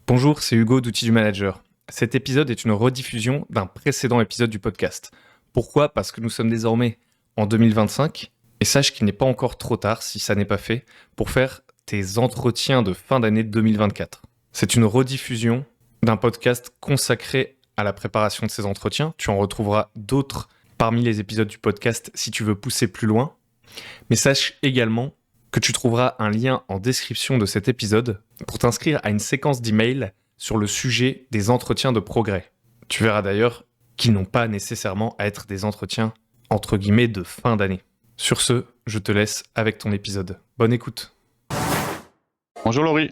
Bonjour, c'est Hugo d'Outils du Manager. Cet épisode est une rediffusion d'un précédent épisode du podcast. Pourquoi ? Parce que nous sommes désormais en 2025 et sache qu'il n'est pas encore trop tard, si ça n'est pas fait, pour faire tes entretiens de fin d'année 2024. C'est une rediffusion d'un podcast consacré à la préparation de ces entretiens. Tu en retrouveras d'autres parmi les épisodes du podcast si tu veux pousser plus loin. Mais sache également que tu trouveras un lien en description de cet épisode pour t'inscrire à une séquence d'emails sur le sujet des entretiens de progrès. Tu verras d'ailleurs qu'ils n'ont pas nécessairement à être des entretiens entre guillemets de fin d'année. Sur ce, je te laisse avec ton épisode. Bonne écoute. Bonjour Laurie.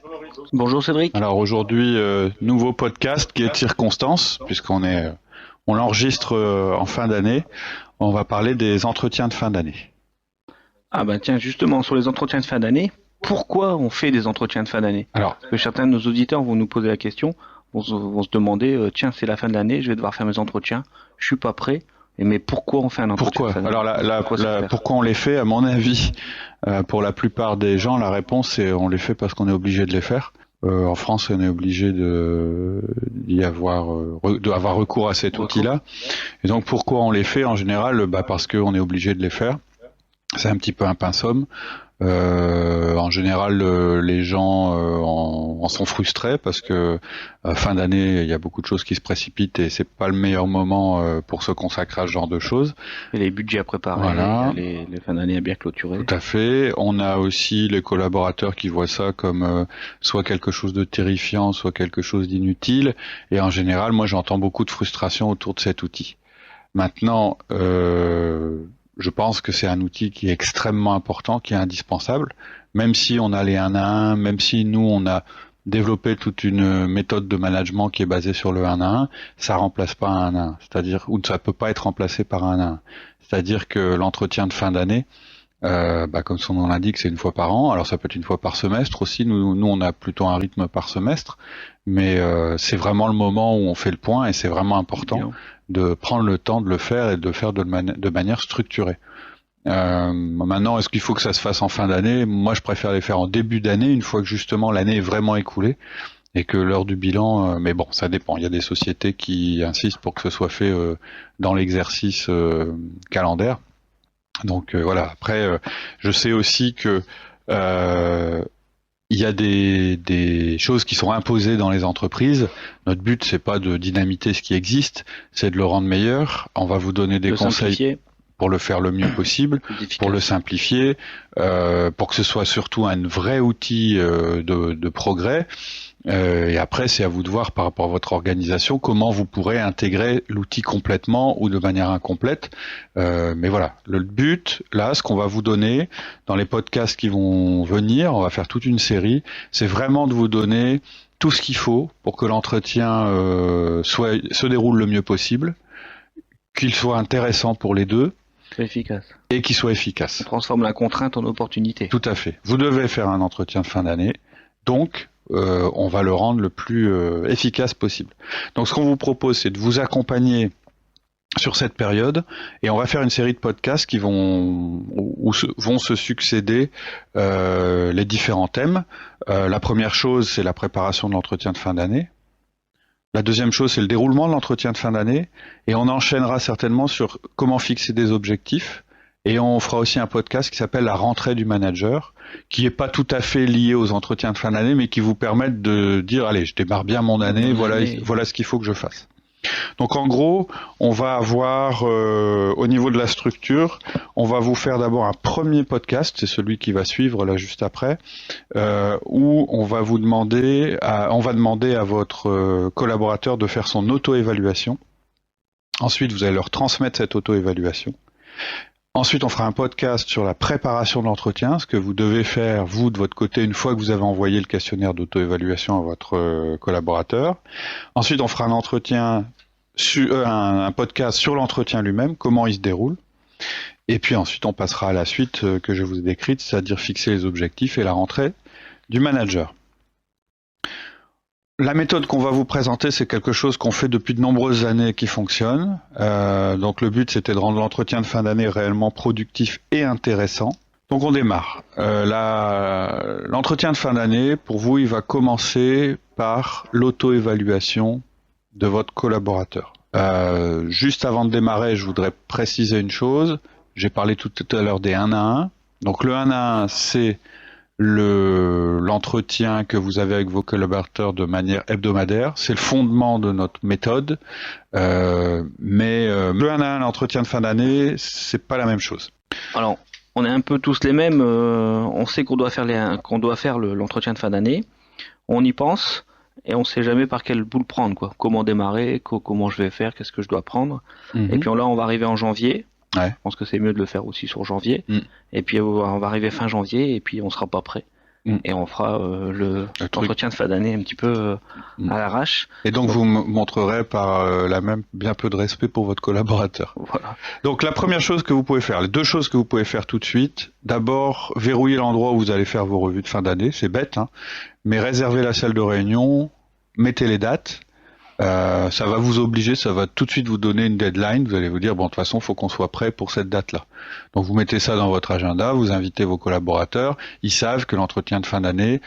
Bonjour Cédric. Alors aujourd'hui, nouveau podcast qui est de circonstance, puisqu'on l'enregistre en fin d'année. On va parler des entretiens de fin d'année. Ah bah tiens, justement, sur les entretiens de fin d'année, pourquoi on fait des entretiens de fin d'année ? Alors, Parce que certains de nos auditeurs vont nous poser la question, vont se demander, tiens, c'est la fin de l'année, je vais devoir faire mes entretiens, je suis pas prêt, mais pourquoi on fait un entretien pourquoi ? de fin d'année ? Alors pourquoi on les fait, à mon avis, pour la plupart des gens, la réponse c'est on les fait parce qu'on est obligé de les faire. En France, on est obligé d'avoir recours à cet outil-là. Et donc pourquoi on les fait en général ? Parce qu'on est obligé de les faire. C'est un petit peu un pince-homme. En général, les gens en sont frustrés parce que fin d'année, il y a beaucoup de choses qui se précipitent et c'est pas le meilleur moment pour se consacrer à ce genre de choses. Et les budgets à préparer, voilà. les fins d'année à bien clôturer. Tout à fait. On a aussi les collaborateurs qui voient ça comme soit quelque chose de terrifiant, soit quelque chose d'inutile. Et en général, moi, j'entends beaucoup de frustration autour de cet outil. Maintenant, je pense que c'est un outil qui est extrêmement important, qui est indispensable, même si on a les 1 à 1, même si nous on a développé toute une méthode de management qui est basée sur le 1 à 1, ça remplace pas un 1 à 1, c'est-à-dire, ou ça peut pas être remplacé par un 1 à 1. C'est-à-dire que l'entretien de fin d'année, comme son nom l'indique, c'est une fois par an. Alors ça peut être une fois par semestre aussi. Nous on a plutôt un rythme par semestre, mais c'est vraiment le moment où on fait le point et c'est vraiment important de prendre le temps de le faire et de le faire de manière structurée. Maintenant, est-ce qu'il faut que ça se fasse en fin d'année ? Moi, je préfère les faire en début d'année, une fois que justement l'année est vraiment écoulée et que l'heure du bilan. Mais bon, ça dépend. Il y a des sociétés qui insistent pour que ce soit fait dans l'exercice calendaire. Donc voilà. Après, je sais aussi que il y a des choses qui sont imposées dans les entreprises. Notre but, c'est pas de dynamiter ce qui existe, c'est de le rendre meilleur. On va vous donner des conseils pour le faire le mieux possible, pour le simplifier, pour que ce soit surtout un vrai outil de progrès. Et après, c'est à vous de voir par rapport à votre organisation comment vous pourrez intégrer l'outil complètement ou de manière incomplète. Mais voilà, le but, là, ce qu'on va vous donner dans les podcasts qui vont venir, on va faire toute une série, c'est vraiment de vous donner tout ce qu'il faut pour que l'entretien se déroule le mieux possible, qu'il soit intéressant pour les deux, efficace. Et qu'il soit efficace. On transforme la contrainte en opportunité. Tout à fait. Vous devez faire un entretien de fin d'année, donc on va le rendre le plus efficace possible. Donc ce qu'on vous propose, c'est de vous accompagner sur cette période, et on va faire une série de podcasts qui vont se succéder les différents thèmes. La première chose, c'est la préparation de l'entretien de fin d'année. La deuxième chose, c'est le déroulement de l'entretien de fin d'année, et on enchaînera certainement sur comment fixer des objectifs. Et on fera aussi un podcast qui s'appelle la rentrée du manager, qui n'est pas tout à fait lié aux entretiens de fin d'année, mais qui vous permettent de dire, allez, je démarre bien mon année, voilà ce qu'il faut que je fasse. Donc en gros, on va avoir, au niveau de la structure, on va vous faire d'abord un premier podcast, c'est celui qui va suivre là juste après, où on va demander à votre collaborateur de faire son auto-évaluation. Ensuite, vous allez leur transmettre cette auto-évaluation. Ensuite, on fera un podcast sur la préparation de l'entretien, ce que vous devez faire, vous, de votre côté, une fois que vous avez envoyé le questionnaire d'auto-évaluation à votre collaborateur. Ensuite, on fera un podcast sur l'entretien lui-même, comment il se déroule. Et puis ensuite, on passera à la suite que je vous ai décrite, c'est-à-dire fixer les objectifs et la rentrée du manager. La méthode qu'on va vous présenter, c'est quelque chose qu'on fait depuis de nombreuses années qui fonctionne. Donc le but, c'était de rendre l'entretien de fin d'année réellement productif et intéressant. Donc on démarre. L'entretien de fin d'année, pour vous, il va commencer par l'auto-évaluation de votre collaborateur. Juste avant de démarrer, je voudrais préciser une chose. J'ai parlé tout à l'heure des 1 à 1. Donc le 1 à 1, c'est l'entretien que vous avez avec vos collaborateurs de manière hebdomadaire. C'est le fondement de notre méthode. Mais le 1 à 1, l'entretien de fin d'année, c'est pas la même chose. Alors, on est un peu tous les mêmes. On sait qu'on doit faire l'entretien de fin d'année. On y pense et on sait jamais par quel bout le prendre, quoi. Comment démarrer, comment je vais faire, qu'est-ce que je dois prendre. Et puis là, on va arriver en janvier. Ouais. Je pense que c'est mieux de le faire aussi sur janvier. Et puis on va arriver fin janvier et puis on sera pas prêt. Et on fera l'entretien de fin d'année un petit peu à l'arrache. Et donc vous montrerez par bien peu de respect pour votre collaborateur. Voilà. Donc la première chose que vous pouvez faire, les 2 choses que vous pouvez faire tout de suite, d'abord verrouiller l'endroit où vous allez faire vos revues de fin d'année, c'est bête, hein, mais réservez la salle de réunion, mettez les dates. Ça va vous obliger, ça va tout de suite vous donner une deadline. Vous allez vous dire, bon, de toute façon, il faut qu'on soit prêt pour cette date-là. Donc, vous mettez ça dans votre agenda, vous invitez vos collaborateurs. Ils savent que l'entretien de fin d'année,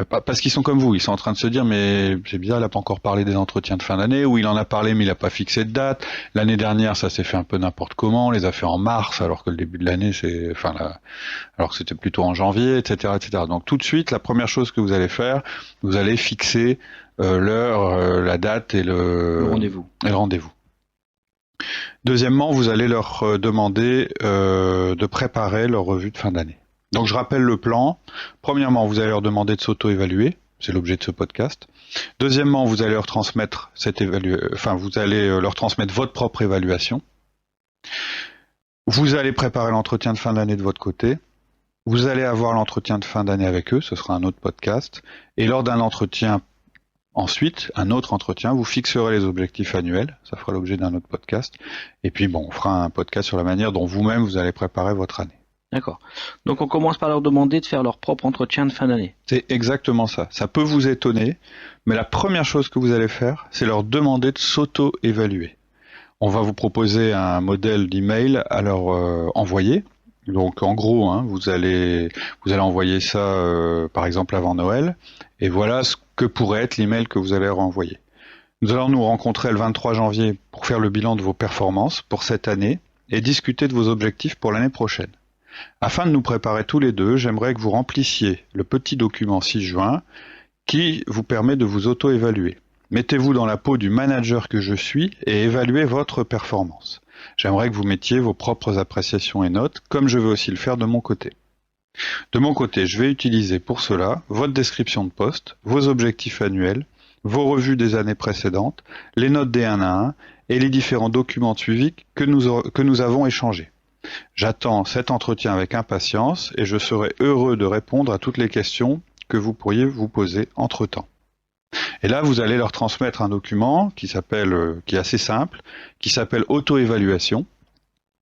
parce qu'ils sont comme vous, ils sont en train de se dire, mais c'est bizarre, il n'a pas encore parlé des entretiens de fin d'année, ou il en a parlé, mais il n'a pas fixé de date. L'année dernière, ça s'est fait un peu n'importe comment, on les a fait en mars, alors que le début de l'année, alors que c'était plutôt en janvier, etc., etc. Donc, tout de suite, la première chose que vous allez faire, vous allez fixer l'heure, la date et le rendez-vous. Deuxièmement, vous allez leur demander de préparer leur revue de fin d'année. Donc je rappelle le plan. Premièrement, vous allez leur demander de s'auto-évaluer, c'est l'objet de ce podcast. Deuxièmement, vous allez leur transmettre leur transmettre votre propre évaluation. Vous allez préparer l'entretien de fin d'année de votre côté. Vous allez avoir l'entretien de fin d'année avec eux, ce sera un autre podcast. Et lors d'un entretien ensuite, un autre entretien, vous fixerez les objectifs annuels, ça fera l'objet d'un autre podcast, et puis on fera un podcast sur la manière dont vous-même vous allez préparer votre année. D'accord. Donc on commence par leur demander de faire leur propre entretien de fin d'année. C'est exactement ça. Ça peut vous étonner, mais la première chose que vous allez faire, c'est leur demander de s'auto-évaluer. On va vous proposer un modèle d'email à leur envoyer. Donc en gros, vous allez envoyer ça par exemple avant Noël, et voilà ce que pourrait être l'email que vous allez renvoyer. Nous allons nous rencontrer le 23 janvier pour faire le bilan de vos performances pour cette année et discuter de vos objectifs pour l'année prochaine. Afin de nous préparer tous les deux, j'aimerais que vous remplissiez le petit document 6 juin qui vous permet de vous auto-évaluer. Mettez-vous dans la peau du manager que je suis et évaluez votre performance. J'aimerais que vous mettiez vos propres appréciations et notes, comme je vais aussi le faire de mon côté. De mon côté, je vais utiliser pour cela votre description de poste, vos objectifs annuels, vos revues des années précédentes, les notes des 1 à 1 et les différents documents de suivi que nous avons échangés. J'attends cet entretien avec impatience et je serai heureux de répondre à toutes les questions que vous pourriez vous poser entre-temps. Et là, vous allez leur transmettre un document qui est assez simple, qui s'appelle auto-évaluation.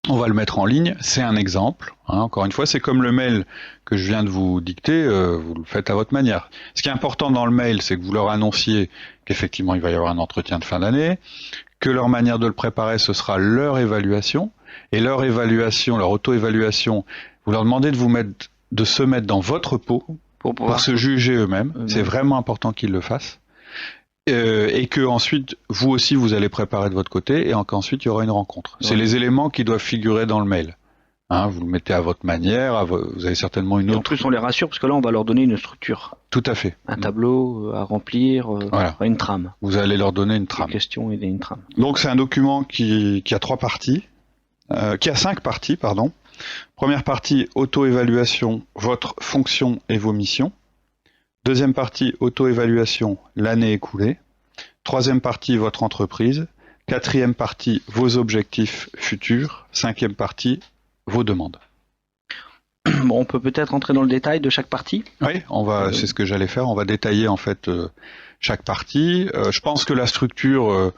On va le mettre en ligne, c'est un exemple. Encore une fois, c'est comme le mail que je viens de vous dicter, vous le faites à votre manière. Ce qui est important dans le mail, c'est que vous leur annonciez qu'effectivement il va y avoir un entretien de fin d'année, que leur manière de le préparer, ce sera leur évaluation, et leur évaluation, leur auto-évaluation, vous leur demandez de se mettre dans votre peau pour se juger eux-mêmes. C'est vraiment important qu'ils le fassent. Et que ensuite vous aussi vous allez préparer de votre côté et qu'ensuite il y aura une rencontre. C'est les éléments qui doivent figurer dans le mail. Vous le mettez à votre manière, vous avez certainement une autre. En plus on les rassure parce que là on va leur donner une structure. Tout à fait. Un tableau à remplir, voilà. Une trame. Vous allez leur donner une trame. Une question et une trame. Donc c'est un document qui a 3 parties, qui a 5 parties, pardon. Première partie, auto-évaluation, votre fonction et vos missions. Deuxième partie, auto-évaluation, l'année écoulée. Troisième partie, votre entreprise. Quatrième partie, vos objectifs futurs. Cinquième partie, vos demandes. Bon, on peut peut-être entrer dans le détail de chaque partie. Oui, c'est ce que j'allais faire. On va détailler en fait chaque partie. Je pense que la structure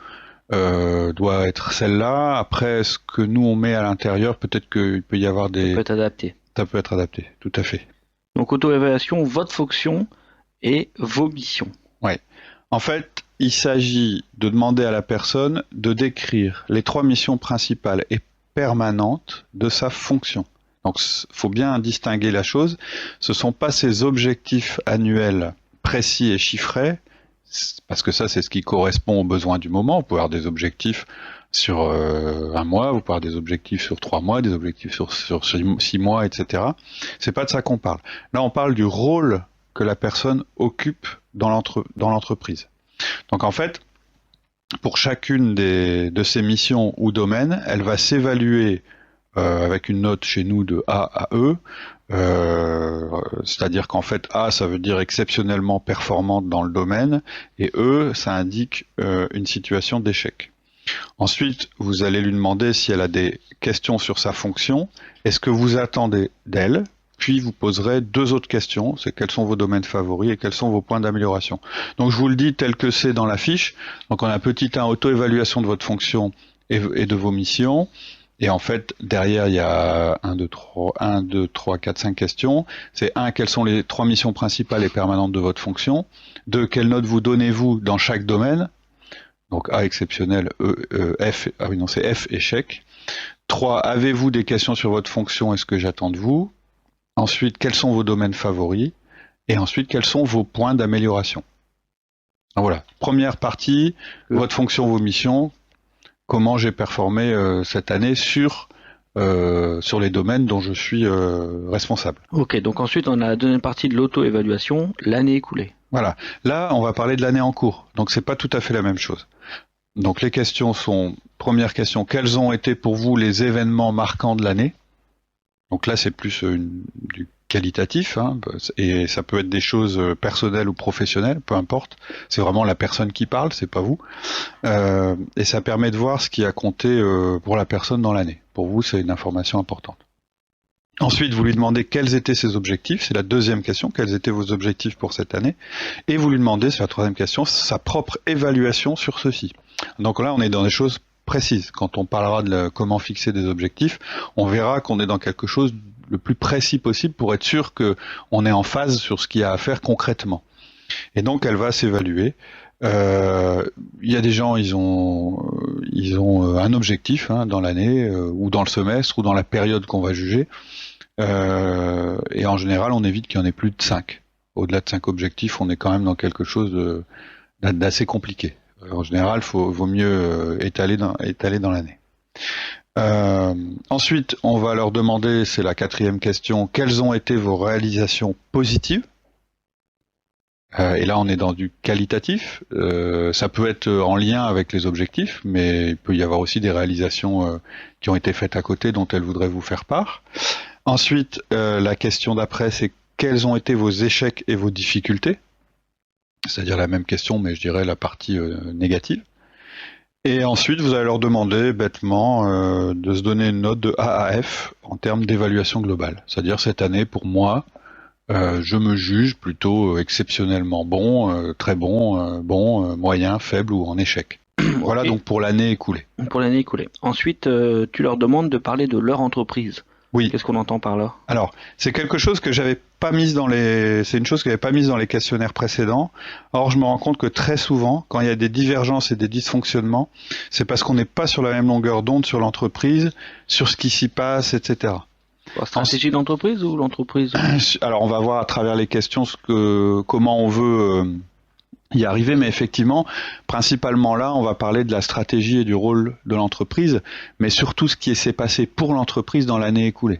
doit être celle-là. Après, ce que nous on met à l'intérieur, peut-être qu'il peut y avoir des... Ça peut être adapté. Ça peut être adapté, tout à fait. Donc auto-évaluation, votre fonction et vos missions. Ouais. En fait, il s'agit de demander à la personne de décrire les 3 missions principales et permanentes de sa fonction. Donc, faut bien distinguer la chose. Ce sont pas ces objectifs annuels précis et chiffrés, parce que ça, c'est ce qui correspond aux besoins du moment. Vous pouvez avoir des objectifs sur un mois, vous pouvez avoir des objectifs sur 3 mois, des objectifs sur 6 mois, etc. C'est pas de ça qu'on parle. Là, on parle du rôle que la personne occupe dans l'entreprise. Donc, en fait, pour chacune de ces missions ou domaines, elle va s'évaluer avec une note chez nous de A à E, c'est-à-dire qu'en fait A, ça veut dire exceptionnellement performante dans le domaine, et E, ça indique une situation d'échec. Ensuite, vous allez lui demander si elle a des questions sur sa fonction, et ce que vous attendez d'elle, puis vous poserez 2 autres questions, c'est quels sont vos domaines favoris et quels sont vos points d'amélioration. Donc je vous le dis tel que c'est dans la fiche, donc on a un petit 1 auto-évaluation de votre fonction et de vos missions, et en fait derrière il y a 1, 2, 3, 4, 5 questions, c'est 1, quelles sont les 3 missions principales et permanentes de votre fonction, 2, quelle note vous donnez-vous dans chaque domaine, donc A exceptionnel, F, c'est F échec, 3, avez-vous des questions sur votre fonction et ce que j'attends de vous, ensuite quels sont vos domaines favoris, et ensuite quels sont vos points d'amélioration. Voilà, première partie, votre fonction, vos missions, comment j'ai performé cette année sur les domaines dont je suis responsable. Ok, donc ensuite on a la deuxième partie de l'auto-évaluation, l'année écoulée. Voilà, là on va parler de l'année en cours, donc c'est pas tout à fait la même chose. Donc les questions sont, première question, quels ont été pour vous les événements marquants de l'année? Donc là c'est plus du qualitatif, hein, et ça peut être des choses personnelles ou professionnelles, peu importe. C'est vraiment la personne qui parle, c'est pas vous. Et ça permet de voir ce qui a compté pour la personne dans l'année. Pour vous, c'est une information importante. Ensuite, vous lui demandez quels étaient ses objectifs, c'est la deuxième question, quels étaient vos objectifs pour cette année, et vous lui demandez, c'est la troisième question, sa propre évaluation sur ceci. Donc là, on est dans des choses précises. Quand on parlera de comment fixer des objectifs, on verra qu'on est dans quelque chose le plus précis possible pour être sûr qu'on est en phase sur ce qu'il y a à faire concrètement. Et donc elle va s'évaluer. Il y a des gens, ils ont un objectif dans l'année, ou dans le semestre, ou dans la période qu'on va juger. Et en général, on évite qu'il y en ait plus de 5. Au-delà de 5 objectifs, on est quand même dans quelque chose d'assez compliqué. En général, vaut mieux étaler dans l'année. Ensuite, on va leur demander, c'est la 4e question, quelles ont été vos réalisations positives? Et là, on est dans du qualitatif. Ça peut être en lien avec les objectifs, mais il peut y avoir aussi des réalisations qui ont été faites à côté dont elles voudraient vous faire part. Ensuite, la question d'après, c'est quels ont été vos échecs et vos difficultés? C'est-à-dire la même question, mais je dirais la partie négative. Et ensuite, vous allez leur demander bêtement de se donner une note de A à F en termes d'évaluation globale. C'est-à-dire cette année, pour moi, je me juge plutôt exceptionnellement bon, très bon, moyen, faible ou en échec. Voilà okay. Donc pour l'année écoulée. Pour l'année écoulée. Ensuite, tu leur demandes de parler de leur entreprise. Oui. Qu'est-ce qu'on entend par là? Alors, c'est quelque chose que j'avais pas mise c'est une chose que j'avais pas mise dans les questionnaires précédents. Or, je me rends compte que très souvent, quand il y a des divergences et des dysfonctionnements, c'est parce qu'on n'est pas sur la même longueur d'onde sur l'entreprise, sur ce qui s'y passe, etc. La stratégie d'entreprise ou l'entreprise? Alors, on va voir à travers les questions comment on veut y arriver, mais effectivement, principalement là, on va parler de la stratégie et du rôle de l'entreprise, mais surtout ce qui s'est passé pour l'entreprise dans l'année écoulée.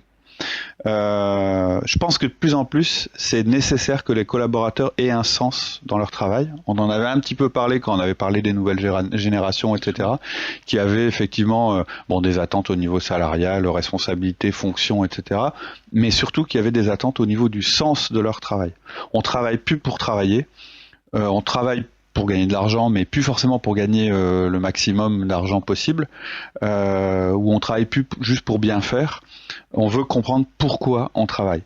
Je pense que de plus en plus, c'est nécessaire que les collaborateurs aient un sens dans leur travail. On en avait un petit peu parlé quand on avait parlé des nouvelles générations, etc., qui avaient effectivement des attentes au niveau salarial, responsabilité, fonction, etc., mais surtout qu'il y avait des attentes au niveau du sens de leur travail. On travaille plus pour travailler. On travaille pour gagner de l'argent, mais plus forcément pour gagner le maximum d'argent possible, ou on travaille plus juste pour bien faire. On veut comprendre pourquoi on travaille.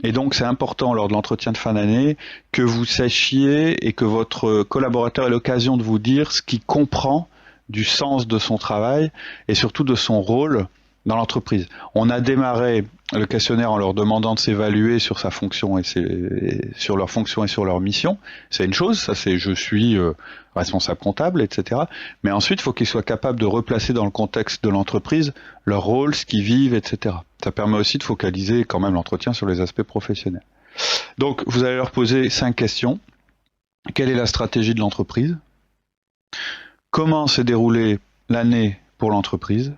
Et donc c'est important lors de l'entretien de fin d'année que vous sachiez et que votre collaborateur ait l'occasion de vous dire ce qu'il comprend du sens de son travail et surtout de son rôle dans l'entreprise. On a démarré le questionnaire en leur demandant de s'évaluer sur sa fonction et sur leur fonction et sur leur mission. C'est une chose, ça c'est je suis responsable comptable, etc. Mais ensuite, il faut qu'ils soient capables de replacer dans le contexte de l'entreprise leur rôle, ce qu'ils vivent, etc. Ça permet aussi de focaliser quand même l'entretien sur les aspects professionnels. Donc, vous allez leur poser 5 questions. Quelle est la stratégie de l'entreprise? Comment s'est déroulée l'année pour l'entreprise?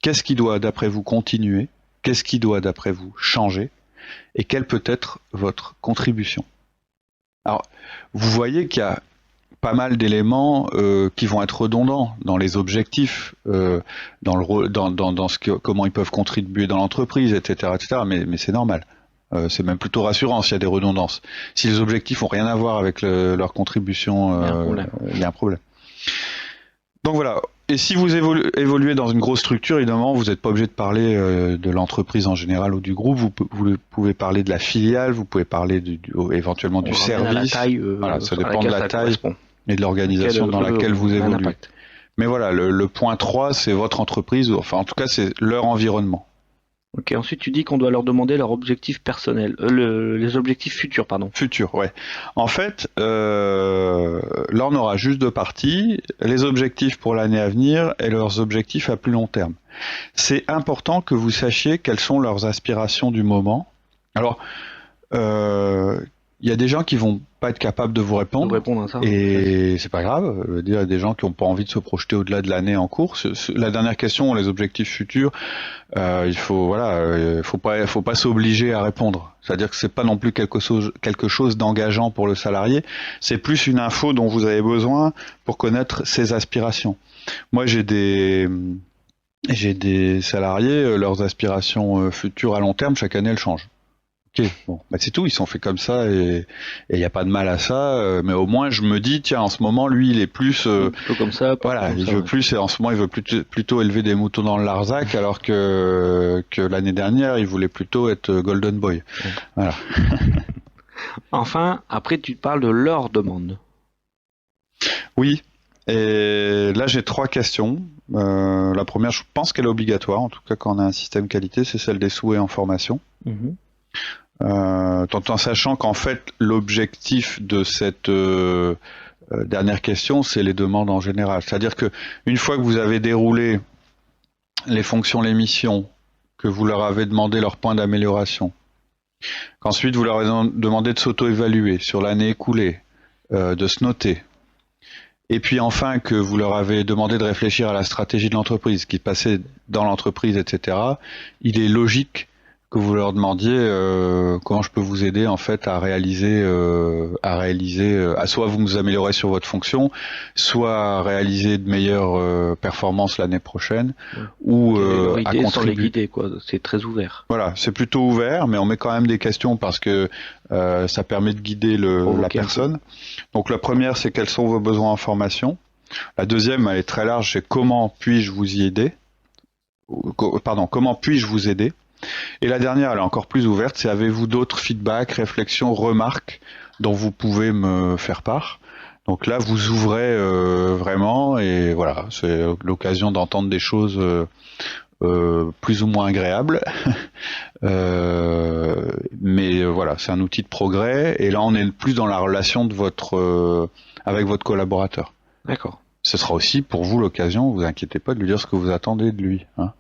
Qu'est-ce qui doit, d'après vous, continuer? Qu'est-ce qui doit, d'après vous, changer? Et quelle peut être votre contribution? Alors, vous voyez qu'il y a pas mal d'éléments qui vont être redondants dans les objectifs, dans le rôle, dans comment ils peuvent contribuer dans l'entreprise, etc., etc. Mais c'est normal. C'est même plutôt rassurant s'il y a des redondances. Si les objectifs ont rien à voir avec leur contribution, il y a un problème. Donc voilà. Et si vous évoluez dans une grosse structure, évidemment, vous n'êtes pas obligé de parler de l'entreprise en général ou du groupe. Vous pouvez parler de la filiale, vous pouvez parler éventuellement du service. La taille, voilà, ça dépend de la taille et de l'organisation dans laquelle vous évoluez. Mais voilà, le point 3, c'est votre entreprise, enfin en tout cas, c'est leur environnement. Ok, ensuite tu dis qu'on doit leur demander leurs objectifs personnels, les objectifs futurs, pardon. Futurs, ouais. En fait, là on aura juste 2 parties, les objectifs pour l'année à venir et leurs objectifs à plus long terme. C'est important que vous sachiez quelles sont leurs aspirations du moment. Alors, il y a des gens qui vont pas être capables de vous répondre, à ça, et c'est pas grave. Je veux dire, il y a des gens qui n'ont pas envie de se projeter au-delà de l'année en cours. La dernière question, les objectifs futurs, il faut pas s'obliger à répondre. C'est-à-dire que c'est pas non plus quelque chose d'engageant pour le salarié. C'est plus une info dont vous avez besoin pour connaître ses aspirations. Moi, j'ai des salariés, leurs aspirations futures à long terme, chaque année, elles changent. Ok, bon, bah c'est tout, ils sont faits comme ça et il n'y a pas de mal à ça, mais au moins je me dis, tiens, en ce moment, lui, il est plus... plutôt comme ça, voilà, comme il ça, veut ouais. plus, et en ce moment, il veut plutôt élever des moutons dans le Larzac, alors que l'année dernière, il voulait plutôt être Golden Boy. Ouais. Voilà. Enfin, après tu parles de leur demande. Oui, et là j'ai 3 questions. La première, je pense qu'elle est obligatoire, en tout cas quand on a un système qualité, c'est celle des souhaits en formation. Tout en sachant qu'en fait l'objectif de cette dernière question, c'est les demandes en général. C'est-à-dire que une fois que vous avez déroulé les fonctions, les missions, que vous leur avez demandé leur point d'amélioration, qu'ensuite vous leur avez demandé de s'auto-évaluer sur l'année écoulée, de se noter, et puis enfin que vous leur avez demandé de réfléchir à la stratégie de l'entreprise, qui passait dans l'entreprise, etc., il est logique que vous leur demandiez comment je peux vous aider en fait à réaliser, soit vous améliorer sur votre fonction, soit à réaliser de meilleures performances l'année prochaine, ou à contribuer. Sans les guider, quoi. C'est très ouvert. Voilà, c'est plutôt ouvert, mais on met quand même des questions parce que ça permet de guider la personne. Donc la première, c'est quels sont vos besoins en formation. La deuxième, elle est très large, c'est comment puis-je vous y aider. Comment puis-je vous aider. Et la dernière, elle est encore plus ouverte, c'est avez-vous d'autres feedbacks, réflexions, remarques dont vous pouvez me faire part. Donc là, vous ouvrez vraiment, et voilà, c'est l'occasion d'entendre des choses plus ou moins agréables. Mais voilà, c'est un outil de progrès, et là on est plus dans la relation de avec votre collaborateur. D'accord. Ce sera aussi pour vous l'occasion, vous inquiétez pas, de lui dire ce que vous attendez de lui. Hein.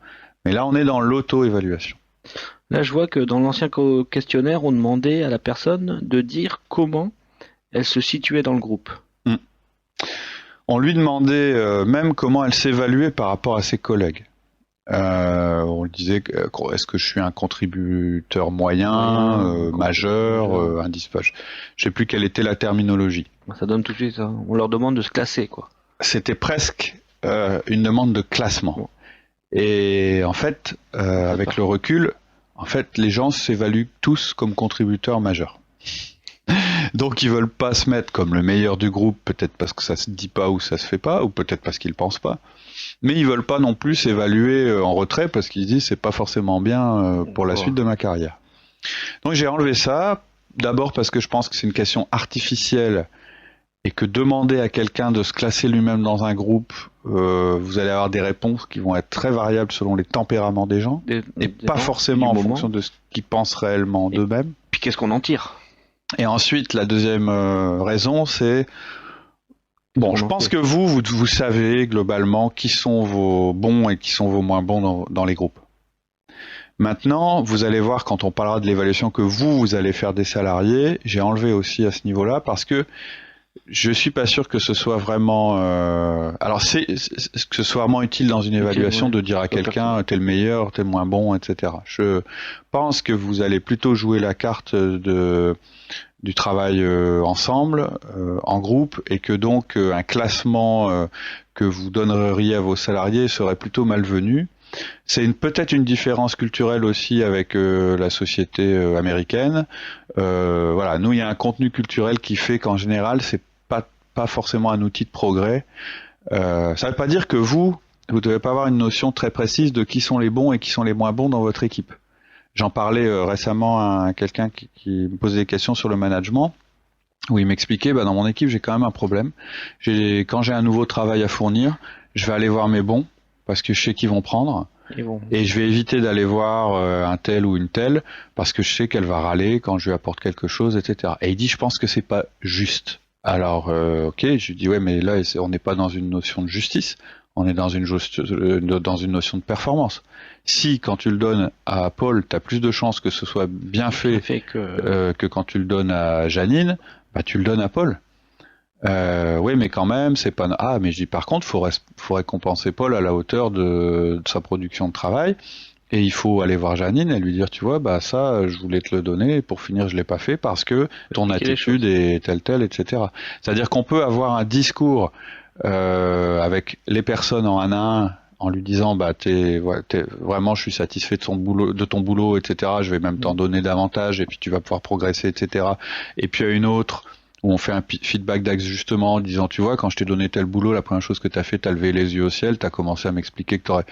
Mais là on est dans l'auto-évaluation. Là, je vois que dans l'ancien questionnaire, on demandait à la personne de dire comment elle se situait dans le groupe. On lui demandait même comment elle s'évaluait par rapport à ses collègues. On lui disait, est-ce que je suis un contributeur moyen, majeur, indisponible. Je sais plus quelle était la terminologie. Ça donne tout de suite, hein. On leur demande de se classer, quoi. C'était presque une demande de classement. Bon. Et en fait, avec le recul, en fait, les gens s'évaluent tous comme contributeurs majeurs. Donc ils veulent pas se mettre comme le meilleur du groupe, peut-être parce que ça se dit pas ou ça se fait pas, ou peut-être parce qu'ils pensent pas. Mais ils veulent pas non plus s'évaluer en retrait parce qu'ils se disent c'est pas forcément bien pour la suite de ma carrière. Donc j'ai enlevé ça, d'abord parce que je pense que c'est une question artificielle et que demander à quelqu'un de se classer lui-même dans un groupe, vous allez avoir des réponses qui vont être très variables selon les tempéraments des gens, et pas forcément en fonction de ce qu'ils pensent réellement d'eux-mêmes. Puis qu'est-ce qu'on en tire ? Et ensuite, la deuxième raison, c'est... Bon, je pense que vous savez globalement qui sont vos bons et qui sont vos moins bons dans les groupes. Maintenant, vous allez voir quand on parlera de l'évaluation que vous allez faire des salariés, j'ai enlevé aussi à ce niveau-là parce que je suis pas sûr que ce soit vraiment. Alors, que ce soit vraiment utile dans une évaluation ouais. de dire à quelqu'un t'es le meilleur, t'es le moins bon, etc. Je pense que vous allez plutôt jouer la carte du travail ensemble, en groupe, et que donc un classement que vous donneriez à vos salariés serait plutôt malvenu. C'est peut-être une différence culturelle aussi avec la société américaine. Voilà, nous il y a un contenu culturel qui fait qu'en général c'est pas forcément un outil de progrès. Ça ne veut pas dire que vous devez pas avoir une notion très précise de qui sont les bons et qui sont les moins bons dans votre équipe. J'en parlais récemment à quelqu'un qui me posait des questions sur le management, où il m'expliquait, dans mon équipe j'ai quand même un problème. Quand j'ai un nouveau travail à fournir, je vais aller voir mes bons parce que je sais qu'ils vont prendre. Et je vais éviter d'aller voir un tel ou une telle parce que je sais qu'elle va râler quand je lui apporte quelque chose, etc. Et il dit, je pense que c'est pas juste. Alors, ok, je lui dis, ouais, mais là, on n'est pas dans une notion de justice, on est dans une notion de performance. Si, quand tu le donnes à Paul, tu as plus de chances que ce soit bien fait que quand tu le donnes à Janine, bah, tu le donnes à Paul. Oui, mais quand même, c'est pas. Ah, mais je dis par contre, faut récompenser Paul à la hauteur de sa production de travail, et il faut aller voir Janine et lui dire, tu vois, bah ça, je voulais te le donner, et pour finir, je l'ai pas fait parce que ton attitude est telle, etc. C'est-à-dire qu'on peut avoir un discours avec les personnes en 1 à 1 en lui disant, bah vraiment, je suis satisfait de ton boulot, etc. Je vais même t'en donner davantage, et puis tu vas pouvoir progresser, etc. Et puis à une autre où on fait un feedback d'ajustement en disant, tu vois, quand je t'ai donné tel boulot, la première chose que tu as fait, tu as levé les yeux au ciel, tu as commencé à m'expliquer que tu aurais...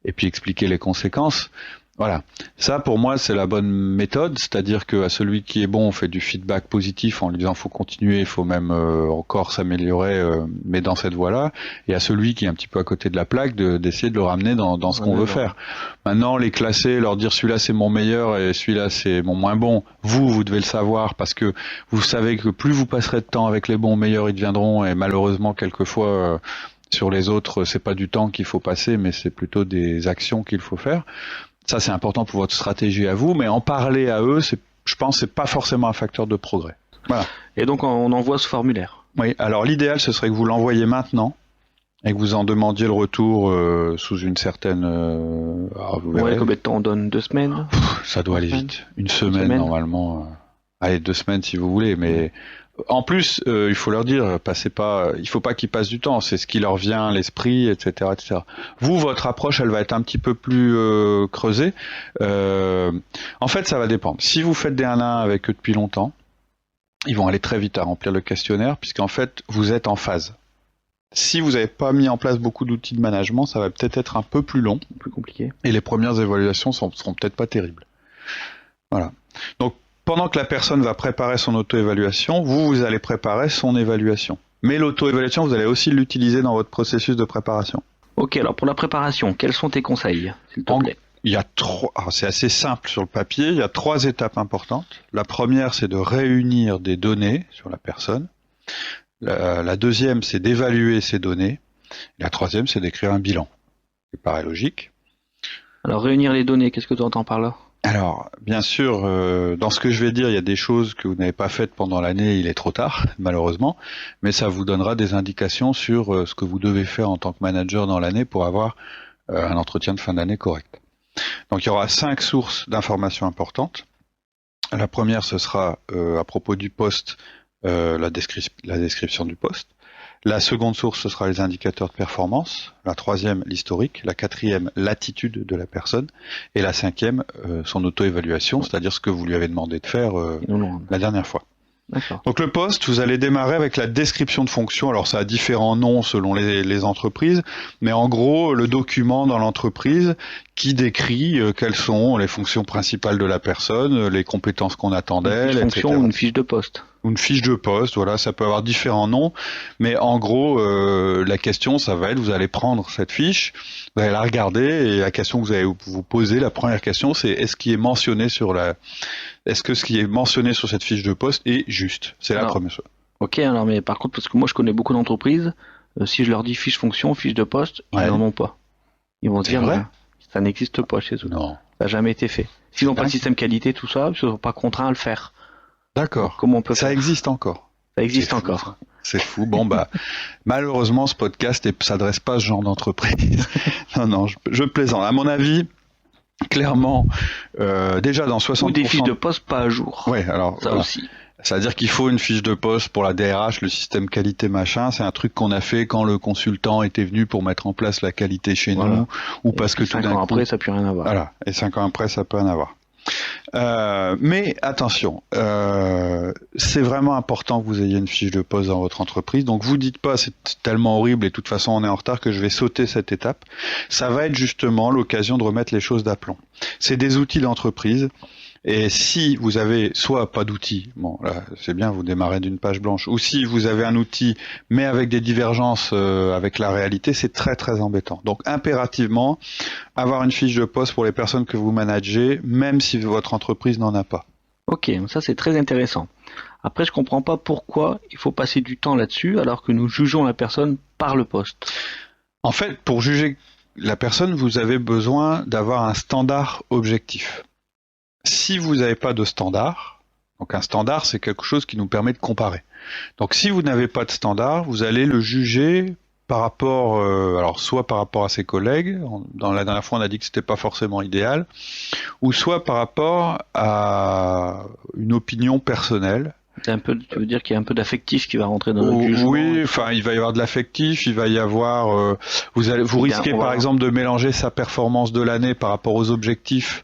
Et puis expliquer les conséquences. Voilà. Ça, pour moi, c'est la bonne méthode, c'est-à-dire qu'à celui qui est bon, on fait du feedback positif en lui disant, faut continuer, il faut même encore s'améliorer, mais dans cette voie-là. Et à celui qui est un petit peu à côté de la plaque, d'essayer de le ramener dans ce qu'on veut faire. Maintenant, les classer, leur dire celui-là c'est mon meilleur et celui-là c'est mon moins bon, vous devez le savoir parce que vous savez que plus vous passerez de temps avec les bons, meilleurs ils deviendront, et malheureusement, quelquefois, sur les autres, c'est pas du temps qu'il faut passer, mais c'est plutôt des actions qu'il faut faire. Ça, c'est important pour votre stratégie à vous, mais en parler à eux, je pense, c'est pas forcément un facteur de progrès. Voilà. Et donc, on envoie ce formulaire. Oui. Alors, l'idéal, ce serait que vous l'envoyiez maintenant et que vous en demandiez le retour sous une certaine. Vous verrez. Combien de temps on donne? 2 semaines? Ça doit aller vite. Une semaine normalement. Allez, 2 semaines si vous voulez, mais. En plus, il faut leur dire, il faut pas qu'ils passent du temps, c'est ce qui leur vient à l'esprit, etc., etc. Vous, votre approche, elle va être un petit peu plus creusée. En fait, ça va dépendre. Si vous faites des 1 à 1 avec eux depuis longtemps, ils vont aller très vite à remplir le questionnaire, puisqu'en fait, vous êtes en phase. Si vous n'avez pas mis en place beaucoup d'outils de management, ça va peut-être être un peu plus long, plus compliqué, et les premières évaluations seront peut-être pas terribles. Voilà. Donc, pendant que la personne va préparer son auto-évaluation, vous allez préparer son évaluation. Mais l'auto-évaluation, vous allez aussi l'utiliser dans votre processus de préparation. Ok, alors pour la préparation, quels sont tes conseils, s'il te plaît? Il y a c'est assez simple sur le papier, il y a 3 étapes importantes. La première, c'est de réunir des données sur la personne. La deuxième, c'est d'évaluer ces données. La troisième, c'est d'écrire un bilan. Ça paraît logique. Alors, réunir les données, qu'est-ce que tu entends par là? Alors, bien sûr, dans ce que je vais dire, il y a des choses que vous n'avez pas faites pendant l'année, il est trop tard, malheureusement, mais ça vous donnera des indications sur ce que vous devez faire en tant que manager dans l'année pour avoir un entretien de fin d'année correct. Donc, il y aura 5 sources d'informations importantes. La première, ce sera à propos du poste, la description du poste. La seconde source, ce sera les indicateurs de performance. La troisième, l'historique. La quatrième, l'attitude de la personne. Et la cinquième, son auto-évaluation, c'est-à-dire ce que vous lui avez demandé de faire la dernière fois. D'accord. Donc le poste, vous allez démarrer avec la description de fonction. Alors ça a différents noms selon les entreprises, mais en gros, le document dans l'entreprise qui décrit quelles sont les fonctions principales de la personne, les compétences qu'on attend d'elle, etc. Une fonction ou une fiche de poste. Une fiche de poste, voilà, ça peut avoir différents noms, mais en gros, la question, ça va être, vous allez prendre cette fiche, vous allez la regarder, et la question que vous allez vous poser, la première question, c'est est-ce ce qui est mentionné sur cette fiche de poste est juste? C'est la première chose. Ok, alors mais par contre, parce que moi je connais beaucoup d'entreprises, si je leur dis fiche fonction, fiche de poste, ils n'en ont pas. Ils vont dire, ça n'existe pas chez eux. Non. Ça n'a jamais été fait. S'ils n'ont pas de système qualité, tout ça, ils ne sont pas contraints à le faire. D'accord. Comment on peut Ça faire? existe encore. Ça existe C'est fou, encore. ça. C'est fou. Bon, malheureusement, ce podcast ne s'adresse pas à ce genre d'entreprise. Non, je plaisante. À mon avis, clairement, déjà dans 60%... Ou des fiches de poste pas à jour. Ouais, alors, ça voilà. aussi. C'est-à-dire qu'il faut une fiche de poste pour la DRH, le système qualité machin. C'est un truc qu'on a fait quand le consultant était venu pour mettre en place la qualité chez nous, ou parce que tout d'un coup... 5 ans après, ça n'a plus rien à voir. Voilà, et 5 ans après, ça peut rien avoir. Mais attention, c'est vraiment important que vous ayez une fiche de poste dans votre entreprise. Donc vous dites pas c'est tellement horrible et de toute façon on est en retard que je vais sauter cette étape. Ça va être justement l'occasion de remettre les choses d'aplomb. C'est des outils d'entreprise. Et si vous avez soit pas d'outil, bon là c'est bien, vous démarrez d'une page blanche, ou si vous avez un outil mais avec des divergences avec la réalité, c'est très très embêtant. Donc impérativement, avoir une fiche de poste pour les personnes que vous managez, même si votre entreprise n'en a pas. Ok, ça c'est très intéressant. Après, je comprends pas pourquoi il faut passer du temps là-dessus alors que nous jugeons la personne par le poste. En fait, pour juger la personne, vous avez besoin d'avoir un standard objectif. Si vous n'avez pas de standard, donc un standard c'est quelque chose qui nous permet de comparer. Donc si vous n'avez pas de standard, vous allez le juger par rapport, alors soit par rapport à ses collègues, dans la dernière fois on a dit que c'était pas forcément idéal, ou soit par rapport à une opinion personnelle. Tu veux dire qu'il y a un peu d'affectif qui va rentrer dans notre jugement. Oui, enfin il va y avoir de l'affectif, il va y avoir, vous risquez par exemple de mélanger sa performance de l'année par rapport aux objectifs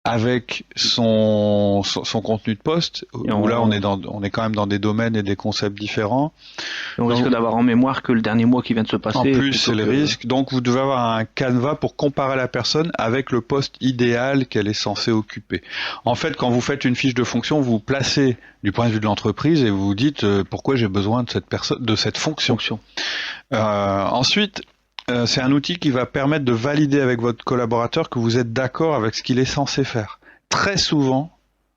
avec son contenu de poste, où là on est quand même dans des domaines et des concepts différents. On risque d'avoir en mémoire que le dernier mois qui vient de se passer. En plus, c'est le risque. Donc vous devez avoir un canevas pour comparer la personne avec le poste idéal qu'elle est censée occuper. En fait, quand vous faites une fiche de fonction, vous vous placez du point de vue de l'entreprise et vous vous dites pourquoi j'ai besoin de cette personne, de cette fonction. Ensuite, c'est un outil qui va permettre de valider avec votre collaborateur que vous êtes d'accord avec ce qu'il est censé faire. Très souvent,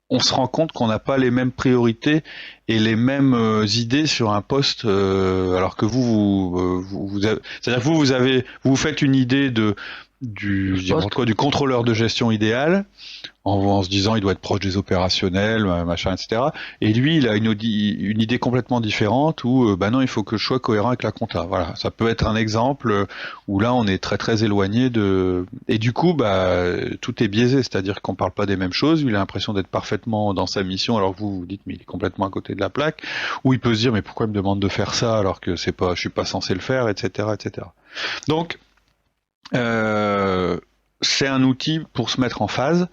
on se rend compte qu'on n'a pas les mêmes priorités et les mêmes idées sur un poste, alors que c'est-à-dire que vous faites une idée du contrôleur de gestion idéal, en se disant il doit être proche des opérationnels, machin, etc. Et lui, il a une idée complètement différente où, non, il faut que je sois cohérent avec la compta. Voilà, ça peut être un exemple où là, on est très très éloigné de... Et du coup, tout est biaisé, c'est-à-dire qu'on parle pas des mêmes choses. Il a l'impression d'être parfaitement dans sa mission, alors que vous dites mais il est complètement à côté de la plaque. Ou il peut se dire mais pourquoi il me demande de faire ça alors que je suis pas censé le faire, etc., etc. Donc c'est un outil pour se mettre en phase,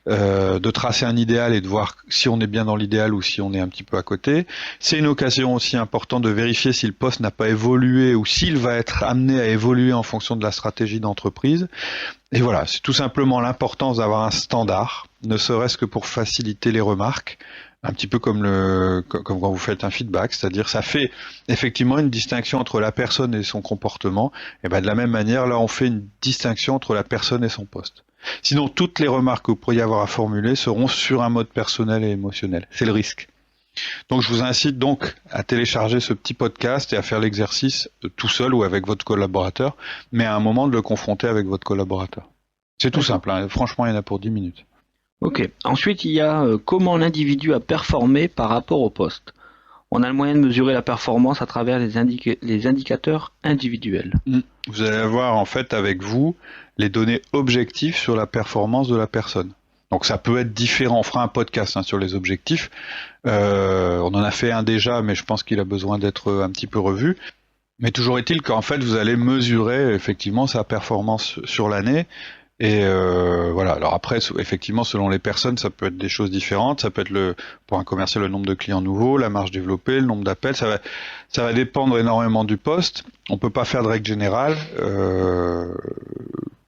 de tracer un idéal et de voir si on est bien dans l'idéal ou si on est un petit peu à côté. C'est une occasion aussi importante de vérifier si le poste n'a pas évolué ou s'il va être amené à évoluer en fonction de la stratégie d'entreprise. Et voilà, c'est tout simplement l'importance d'avoir un standard, ne serait-ce que pour faciliter les remarques. Un petit peu comme quand vous faites un feedback, c'est-à-dire ça fait effectivement une distinction entre la personne et son comportement, et de la même manière, là on fait une distinction entre la personne et son poste. Sinon, toutes les remarques que vous pourriez avoir à formuler seront sur un mode personnel et émotionnel. C'est le risque. Donc je vous incite donc à télécharger ce petit podcast et à faire l'exercice tout seul ou avec votre collaborateur, mais à un moment de le confronter avec votre collaborateur. C'est tout simple, hein. Franchement il y en a pour 10 minutes. Ok. Ensuite, il y a comment l'individu a performé par rapport au poste. On a le moyen de mesurer la performance à travers les indicateurs individuels. Vous allez avoir en fait avec vous les données objectives sur la performance de la personne. Donc ça peut être différent. On fera un podcast sur les objectifs. On en a fait un déjà, mais je pense qu'il a besoin d'être un petit peu revu. Mais toujours est-il qu'en fait vous allez mesurer effectivement sa performance sur l'année. Et voilà. Alors après, effectivement, selon les personnes, ça peut être des choses différentes. Ça peut être pour un commercial le nombre de clients nouveaux, la marge développée, le nombre d'appels. Ça va dépendre énormément du poste. On peut pas faire de règle générale.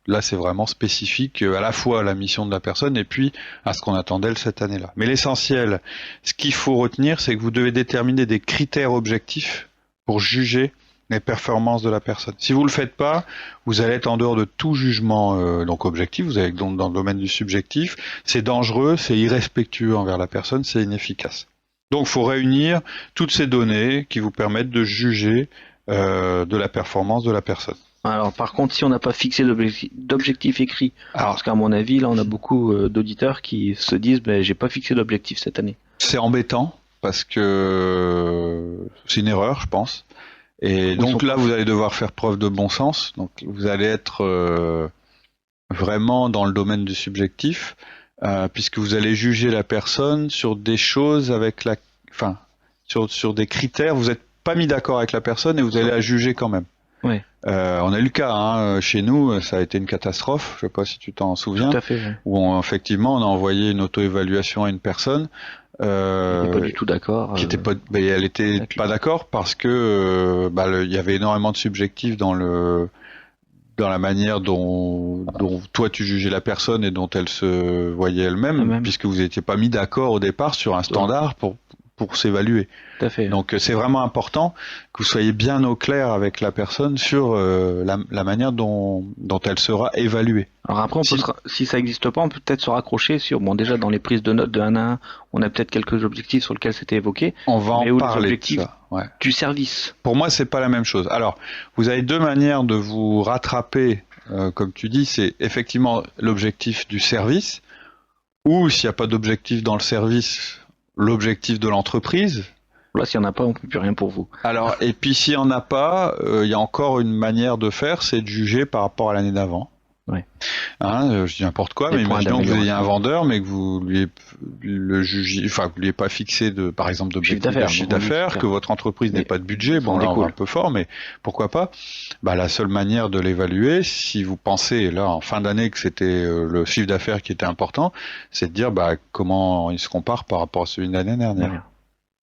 Là, c'est vraiment spécifique à la fois à la mission de la personne et puis à ce qu'on attend d'elle cette année-là. Mais l'essentiel, ce qu'il faut retenir, c'est que vous devez déterminer des critères objectifs pour juger les performances de la personne. Si vous le faites pas, vous allez être en dehors de tout jugement donc objectif, vous allez être dans le domaine du subjectif, c'est dangereux, c'est irrespectueux envers la personne, c'est inefficace. Donc il faut réunir toutes ces données qui vous permettent de juger de la performance de la personne. Alors, par contre, si on n'a pas fixé d'objectif écrit, Alors, parce qu'à mon avis, là, on a beaucoup d'auditeurs qui se disent, ben, j'ai pas fixé d'objectif cette année. c'est embêtant parce que c'est une erreur, je pense. Et Oui, donc sont- là, vous allez devoir faire preuve de bon sens. Donc vous allez être vraiment dans le domaine du subjectif, puisque vous allez juger la personne sur des choses enfin, sur des critères. Vous n'êtes pas mis d'accord avec la personne et vous allez la juger quand même. Ouais, On a eu le cas chez nous, ça a été une catastrophe. Je sais pas si tu t'en souviens, tout à fait. Ouais. où effectivement on a envoyé une auto-évaluation à une personne. J'étais pas du tout d'accord. Qui était pas, ben, elle était avec pas d'accord parce que il y avait énormément de subjectif dans la manière dont toi tu jugeais la personne et dont elle se voyait elle-même, Elle-même. puisque vous n'étiez pas mis d'accord au départ sur un standard pour s'évaluer. Tout à fait. Donc c'est vraiment important que vous soyez bien au clair avec la personne sur la manière dont elle sera évaluée. Alors après, si ça n'existe pas, on peut peut-être se raccrocher sur, bon, déjà dans les prises de notes de 1 à 1, on a peut-être quelques objectifs sur lesquels c'était évoqué, On va mais en où les parler de objectifs ça. Ouais. du service. Pour moi, c'est pas la même chose. Alors, vous avez deux manières de vous rattraper, comme tu dis, c'est effectivement l'objectif du service, ou s'il n'y a pas d'objectif dans le service, l'objectif de l'entreprise. Là, s'il n'y en a pas, on ne peut plus rien pour vous. Alors, et puis s'il n'y en a pas, il y a encore une manière de faire, c'est de juger par rapport à l'année d'avant. Ouais. Je dis n'importe quoi, Des mais points imaginons que vous ayez un d'amélioration. vendeur, mais que vous lui le jugiez, enfin, que vous lui ayez pas fixé par exemple, d'objectif de chiffre d'affaires, que votre entreprise n'ait pas de budget. Bon, là, on va un peu fort, mais pourquoi pas? La seule manière de l'évaluer, si vous pensez, là, en fin d'année, que c'était le chiffre d'affaires qui était important, c'est de dire, comment il se compare par rapport à celui de l'année dernière. Ouais.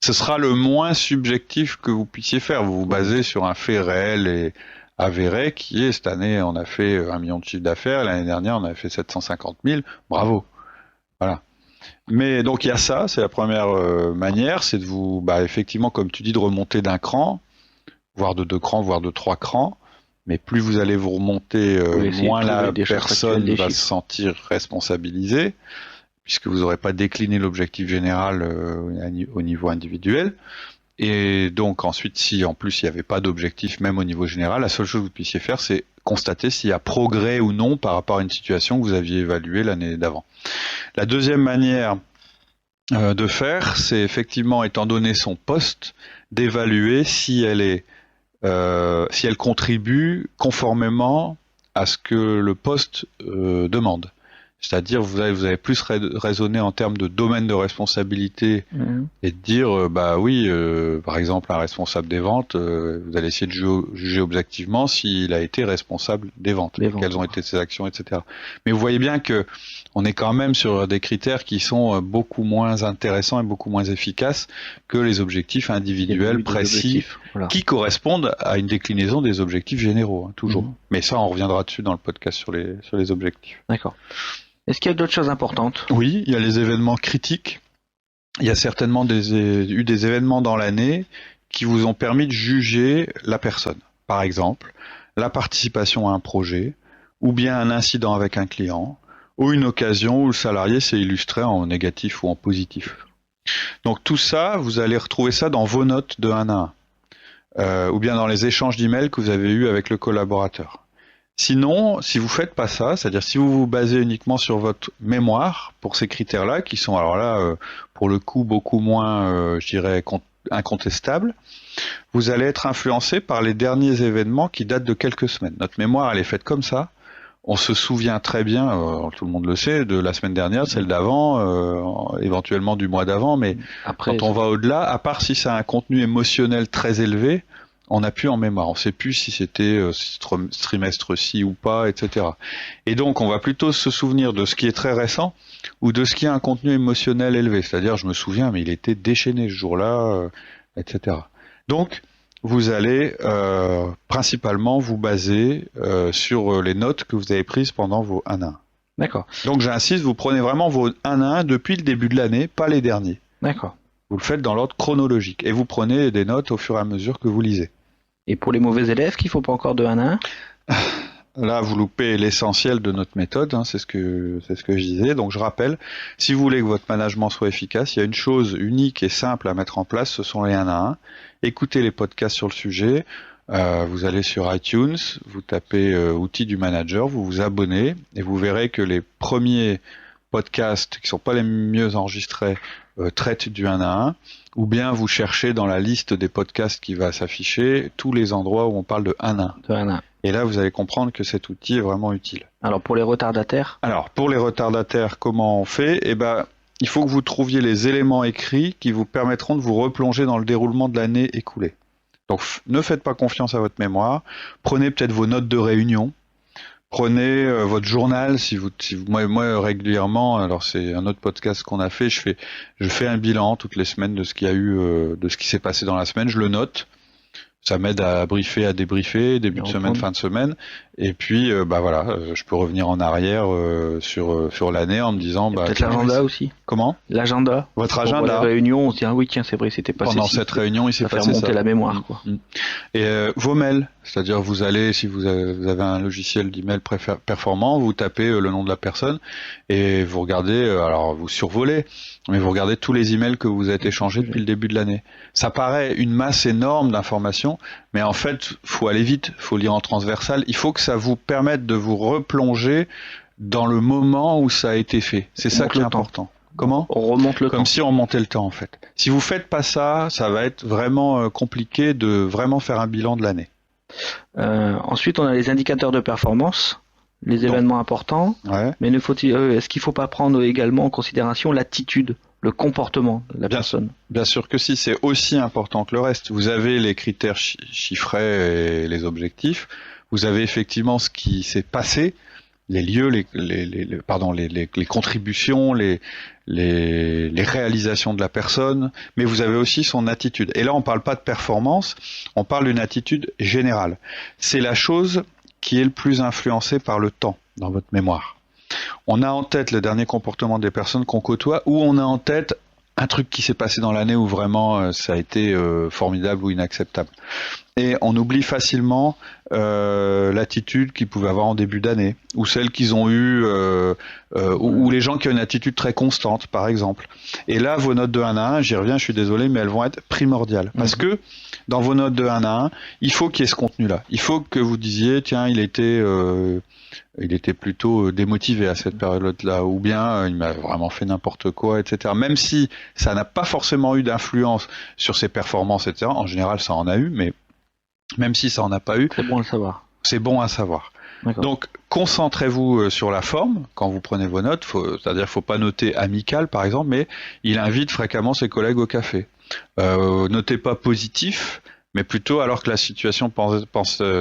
Ce sera le moins subjectif que vous puissiez faire. Vous vous basez sur un fait réel et avéré qui est, cette année, on a fait 1 million de chiffre d'affaires, l'année dernière, on avait fait 750 000. Bravo. Voilà. Mais donc, il y a ça, c'est la première manière, c'est de vous, effectivement, comme tu dis, de remonter d'un cran, voire de 2 crans, voire de 3 crans. Mais plus vous allez vous remonter, moins la personne va se sentir responsabilisée, puisque vous n'aurez pas décliné l'objectif général au niveau individuel. Et donc ensuite, si en plus il n'y avait pas d'objectif même au niveau général, la seule chose que vous puissiez faire, c'est constater s'il y a progrès ou non par rapport à une situation que vous aviez évaluée l'année d'avant. La deuxième manière de faire, c'est effectivement, étant donné son poste, d'évaluer si elle contribue conformément à ce que le poste demande. C'est-à-dire, vous avez plus raisonné en termes de domaine de responsabilité et de dire, par exemple, un responsable des ventes, vous allez essayer de juger objectivement s'il a été responsable des ventes, quelles ont été ses actions, etc. Mais vous voyez bien que on est quand même sur des critères qui sont beaucoup moins intéressants et beaucoup moins efficaces que les objectifs individuels précis qui correspondent à une déclinaison des objectifs généraux, toujours. Mais ça, on reviendra dessus dans le podcast sur les objectifs. D'accord. Est-ce qu'il y a d'autres choses importantes? Oui, il y a les événements critiques. Il y a certainement eu des événements dans l'année qui vous ont permis de juger la personne. Par exemple, la participation à un projet, ou bien un incident avec un client, ou une occasion où le salarié s'est illustré en négatif ou en positif. Donc tout ça, vous allez retrouver ça dans vos notes de 1 à 1, ou bien dans les échanges d'emails que vous avez eus avec le collaborateur. Sinon, si vous faites pas ça, c'est-à-dire si vous vous basez uniquement sur votre mémoire pour ces critères-là, qui sont alors là, pour le coup, beaucoup moins, je dirais, incontestables, vous allez être influencé par les derniers événements qui datent de quelques semaines. Notre mémoire, elle est faite comme ça. On se souvient très bien, tout le monde le sait, de la semaine dernière, celle d'avant, éventuellement du mois d'avant, mais après, quand on va au-delà, à part si ça a un contenu émotionnel très élevé, on n'a plus en mémoire, on ne sait plus si c'était ce trimestre-ci ou pas, etc. Et donc, on va plutôt se souvenir de ce qui est très récent ou de ce qui a un contenu émotionnel élevé. C'est-à-dire, je me souviens, mais il était déchaîné ce jour-là, etc. Donc, vous allez principalement vous baser sur les notes que vous avez prises pendant vos 1 à 1. D'accord. Donc, j'insiste, vous prenez vraiment vos 1 à 1 depuis le début de l'année, pas les derniers. D'accord. Vous le faites dans l'ordre chronologique et vous prenez des notes au fur et à mesure que vous lisez. Et pour les mauvais élèves qui ne font pas encore de 1 à 1? Là, vous loupez l'essentiel de notre méthode, c'est ce que je disais. Donc, je rappelle, si vous voulez que votre management soit efficace, il y a une chose unique et simple à mettre en place, ce sont les 1 à 1. Écoutez les podcasts sur le sujet, Vous allez sur iTunes, vous tapez outils du manager, vous vous abonnez et vous verrez que les premiers podcasts qui sont pas les mieux enregistrés traitent du 1 à 1, ou bien vous cherchez dans la liste des podcasts qui va s'afficher tous les endroits où on parle de 1 à 1. De 1 à 1. Et là, vous allez comprendre que cet outil est vraiment utile. Alors pour les retardataires? Alors pour les retardataires, comment on fait? Eh ben, il faut que vous trouviez les éléments écrits qui vous permettront de vous replonger dans le déroulement de l'année écoulée. Donc ne faites pas confiance à votre mémoire. Prenez peut-être vos notes de réunion. Prenez votre journal. Moi régulièrement, alors c'est un autre podcast qu'on a fait, je fais un bilan toutes les semaines de ce qu'il y a eu, de ce qui s'est passé dans la semaine. Je le note. Ça m'aide à briefer, à débriefer, début de semaine, fin de semaine. Et puis, je peux revenir en arrière sur l'année en me disant... peut-être l'agenda aussi. Comment? L'agenda. Votre agenda. Pour la réunion, on se dit, ah oui, tiens, c'est vrai, c'était passé. Pendant cette réunion, il s'est passé ça. Ça fait remonter la mémoire, quoi. Et vos mails, c'est-à-dire vous allez, si vous avez un logiciel d'email performant, vous tapez le nom de la personne et vous regardez, alors vous survolez, mais vous regardez tous les emails que vous avez échangés depuis le début de l'année. Ça paraît une masse énorme d'informations, mais en fait, faut aller vite, faut lire en transversal. Il faut que ça vous permette de vous replonger dans le moment où ça a été fait. C'est ça qui est important. Comment? On remonte le temps. Comme si on remontait le temps, en fait. Si vous faites pas ça, ça va être vraiment compliqué de vraiment faire un bilan de l'année. Ensuite, on a les indicateurs de performance, les événements importants. Ouais. Mais est-ce qu'il ne faut pas prendre également en considération l'attitude, le comportement de la personne? Bien sûr que si, c'est aussi important que le reste. Vous avez les critères chiffrés et les objectifs. Vous avez effectivement ce qui s'est passé, les lieux, les contributions, les réalisations de la personne, mais vous avez aussi son attitude. Et là, on ne parle pas de performance, on parle d'une attitude générale. C'est la chose qui est le plus influencée par le temps dans votre mémoire. On a en tête le dernier comportement des personnes qu'on côtoie, ou on a en tête un truc qui s'est passé dans l'année où vraiment ça a été formidable ou inacceptable. Et on oublie facilement l'attitude qu'ils pouvaient avoir en début d'année, ou celle qu'ils ont eue, ou les gens qui ont une attitude très constante, par exemple. Et là, vos notes de 1 à 1, j'y reviens, je suis désolé, mais elles vont être primordiales. Parce que dans vos notes de 1 à 1, il faut qu'il y ait ce contenu-là. Il faut que vous disiez, tiens, il était plutôt démotivé à cette période-là, ou bien il m'a vraiment fait n'importe quoi, etc. Même si ça n'a pas forcément eu d'influence sur ses performances, etc. En général, ça en a eu, mais même si ça en a pas eu, c'est bon à le savoir. C'est bon à savoir. D'accord. Donc, concentrez-vous sur la forme quand vous prenez vos notes. C'est-à-dire, il ne faut pas noter amical, par exemple, mais il invite fréquemment ses collègues au café. Notez pas positif, mais plutôt alors que la situation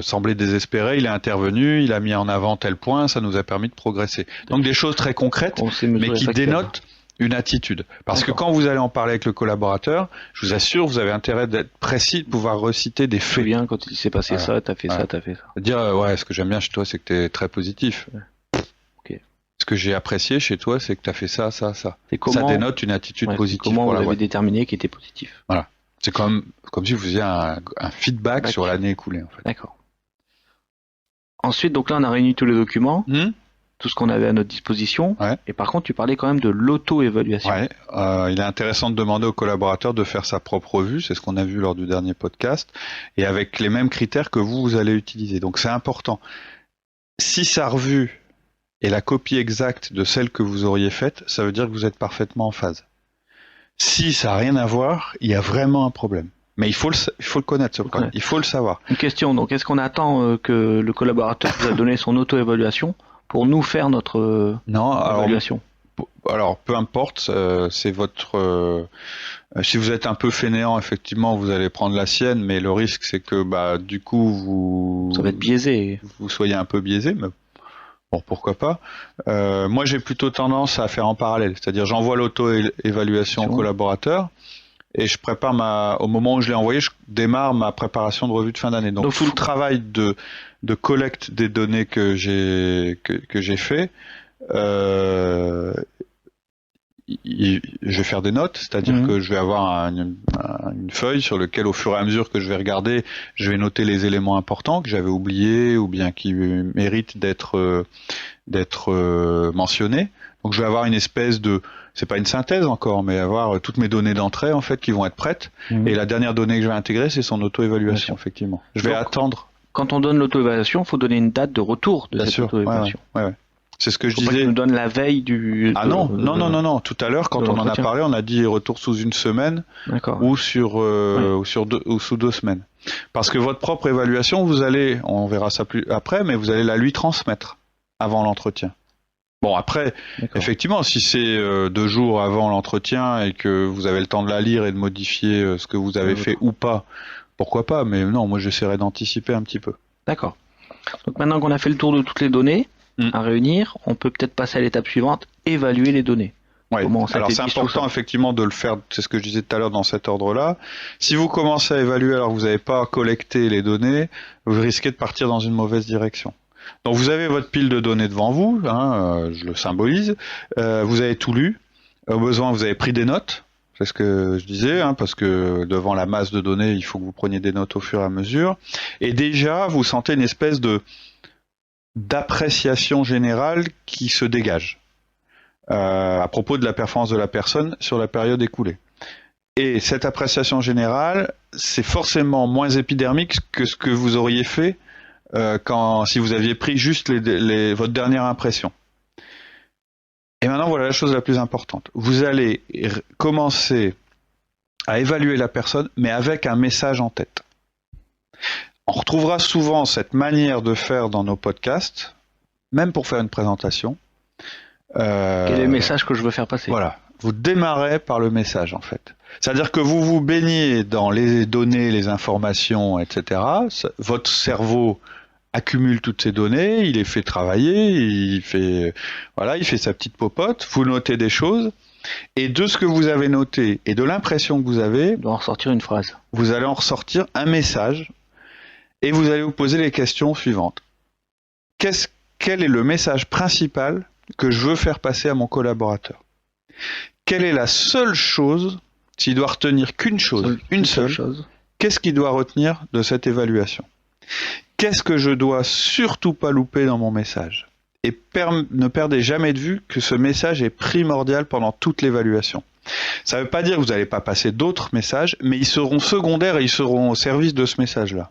semblait désespérée, il est intervenu, il a mis en avant tel point, ça nous a permis de progresser. Donc des choses très concrètes, mais qui dénotent une attitude. Parce que quand vous allez en parler avec le collaborateur, je vous assure, vous avez intérêt d'être précis, de pouvoir reciter des faits. Bien, quand il s'est passé ça, t'as fait ça, t'as fait ça. Dire, ce que j'aime bien chez toi, c'est que t'es très positif. Ouais. Okay. Ce que j'ai apprécié chez toi, c'est que t'as fait ça, ça, ça. Et comment, ça dénote une attitude positive. Comment pour vous la avez déterminé qu'il était positif? Voilà. C'est comme si vous faisiez un feedback sur l'année écoulée, en fait. D'accord. Ensuite, donc là, on a réuni tous les documents. Tout ce qu'on avait à notre disposition. Ouais. Et par contre, tu parlais quand même de l'auto-évaluation. Ouais. Il est intéressant de demander au collaborateur de faire sa propre revue. C'est ce qu'on a vu lors du dernier podcast. Et avec les mêmes critères que vous allez utiliser. Donc c'est important. Si sa revue est la copie exacte de celle que vous auriez faite, ça veut dire que vous êtes parfaitement en phase. Si ça n'a rien à voir, il y a vraiment un problème. Mais il faut le connaître, ce problème. Il faut le savoir. Une question. Donc, est-ce qu'on attend que le collaborateur vous a donné son auto-évaluation pour nous faire notre évaluation? Alors, peu importe, c'est votre... si vous êtes un peu fainéant, effectivement, vous allez prendre la sienne, mais le risque, c'est que du coup, ça va être biaisé. Vous soyez un peu biaisé, mais bon, pourquoi pas. Moi, j'ai plutôt tendance à faire en parallèle, c'est-à-dire j'envoie l'auto-évaluation au collaborateur, et je prépare au moment où je l'ai envoyé, je démarre ma préparation de revue de fin d'année. Donc tout le travail de collecte des données que j'ai fait, je vais faire des notes, c'est-à-dire que je vais avoir une feuille sur laquelle, au fur et à mesure que je vais regarder, je vais noter les éléments importants que j'avais oubliés ou bien qui méritent d'être mentionnés. Donc je vais avoir une espèce de, c'est pas une synthèse encore, mais avoir toutes mes données d'entrée en fait qui vont être prêtes. Et la dernière donnée que je vais intégrer, c'est son auto-évaluation, effectivement. Je vais attendre. Quand on donne l'auto-évaluation, il faut donner une date de retour de cette auto-évaluation. Ouais. C'est ce que je Faut disais. pas qu'il nous donne la veille du. Non. Tout à l'heure, quand on en a parlé, on a dit retour sous une semaine ou sous 2 semaines. Parce que votre propre évaluation, on verra ça plus après, mais vous allez la lui transmettre avant l'entretien. Bon, après, effectivement, si c'est 2 jours avant l'entretien et que vous avez le temps de la lire et de modifier ce que vous avez fait ou pas, pourquoi pas, mais non, moi j'essaierai d'anticiper un petit peu. D'accord. Donc maintenant qu'on a fait le tour de toutes les données à réunir, on peut peut-être passer à l'étape suivante, évaluer les données. Ouais. Alors c'est important effectivement de le faire, c'est ce que je disais tout à l'heure dans cet ordre-là. Si vous commencez à évaluer alors que vous n'avez pas collecté les données, vous risquez de partir dans une mauvaise direction. Donc vous avez votre pile de données devant vous, je le symbolise, vous avez tout lu, au besoin vous avez pris des notes, c'est ce que je disais, parce que devant la masse de données, il faut que vous preniez des notes au fur et à mesure, et déjà vous sentez une espèce d'appréciation générale qui se dégage à propos de la performance de la personne sur la période écoulée. Et cette appréciation générale, c'est forcément moins épidermique que ce que vous auriez fait si vous aviez pris juste votre dernière impression. Et maintenant, voilà la chose la plus importante. Vous allez commencer à évaluer la personne, mais avec un message en tête. On retrouvera souvent cette manière de faire dans nos podcasts, même pour faire une présentation. Quel est le message que je veux faire passer ? Voilà. Vous démarrez par le message, en fait. C'est-à-dire que vous vous baignez dans les données, les informations, etc. Votre cerveau accumule toutes ces données, il les fait travailler, il fait sa petite popote, vous notez des choses, et de ce que vous avez noté et de l'impression que vous avez, en ressortir une phrase. Vous allez en ressortir un message, et vous allez vous poser les questions suivantes. Quel est le message principal que je veux faire passer à mon collaborateur ? Quelle est la seule chose, s'il doit retenir qu'une chose, une seule chose, qu'est-ce qu'il doit retenir de cette évaluation ? Qu'est-ce que je dois surtout pas louper dans mon message ? Et ne perdez jamais de vue que ce message est primordial pendant toute l'évaluation. Ça ne veut pas dire que vous n'allez pas passer d'autres messages, mais ils seront secondaires et ils seront au service de ce message-là.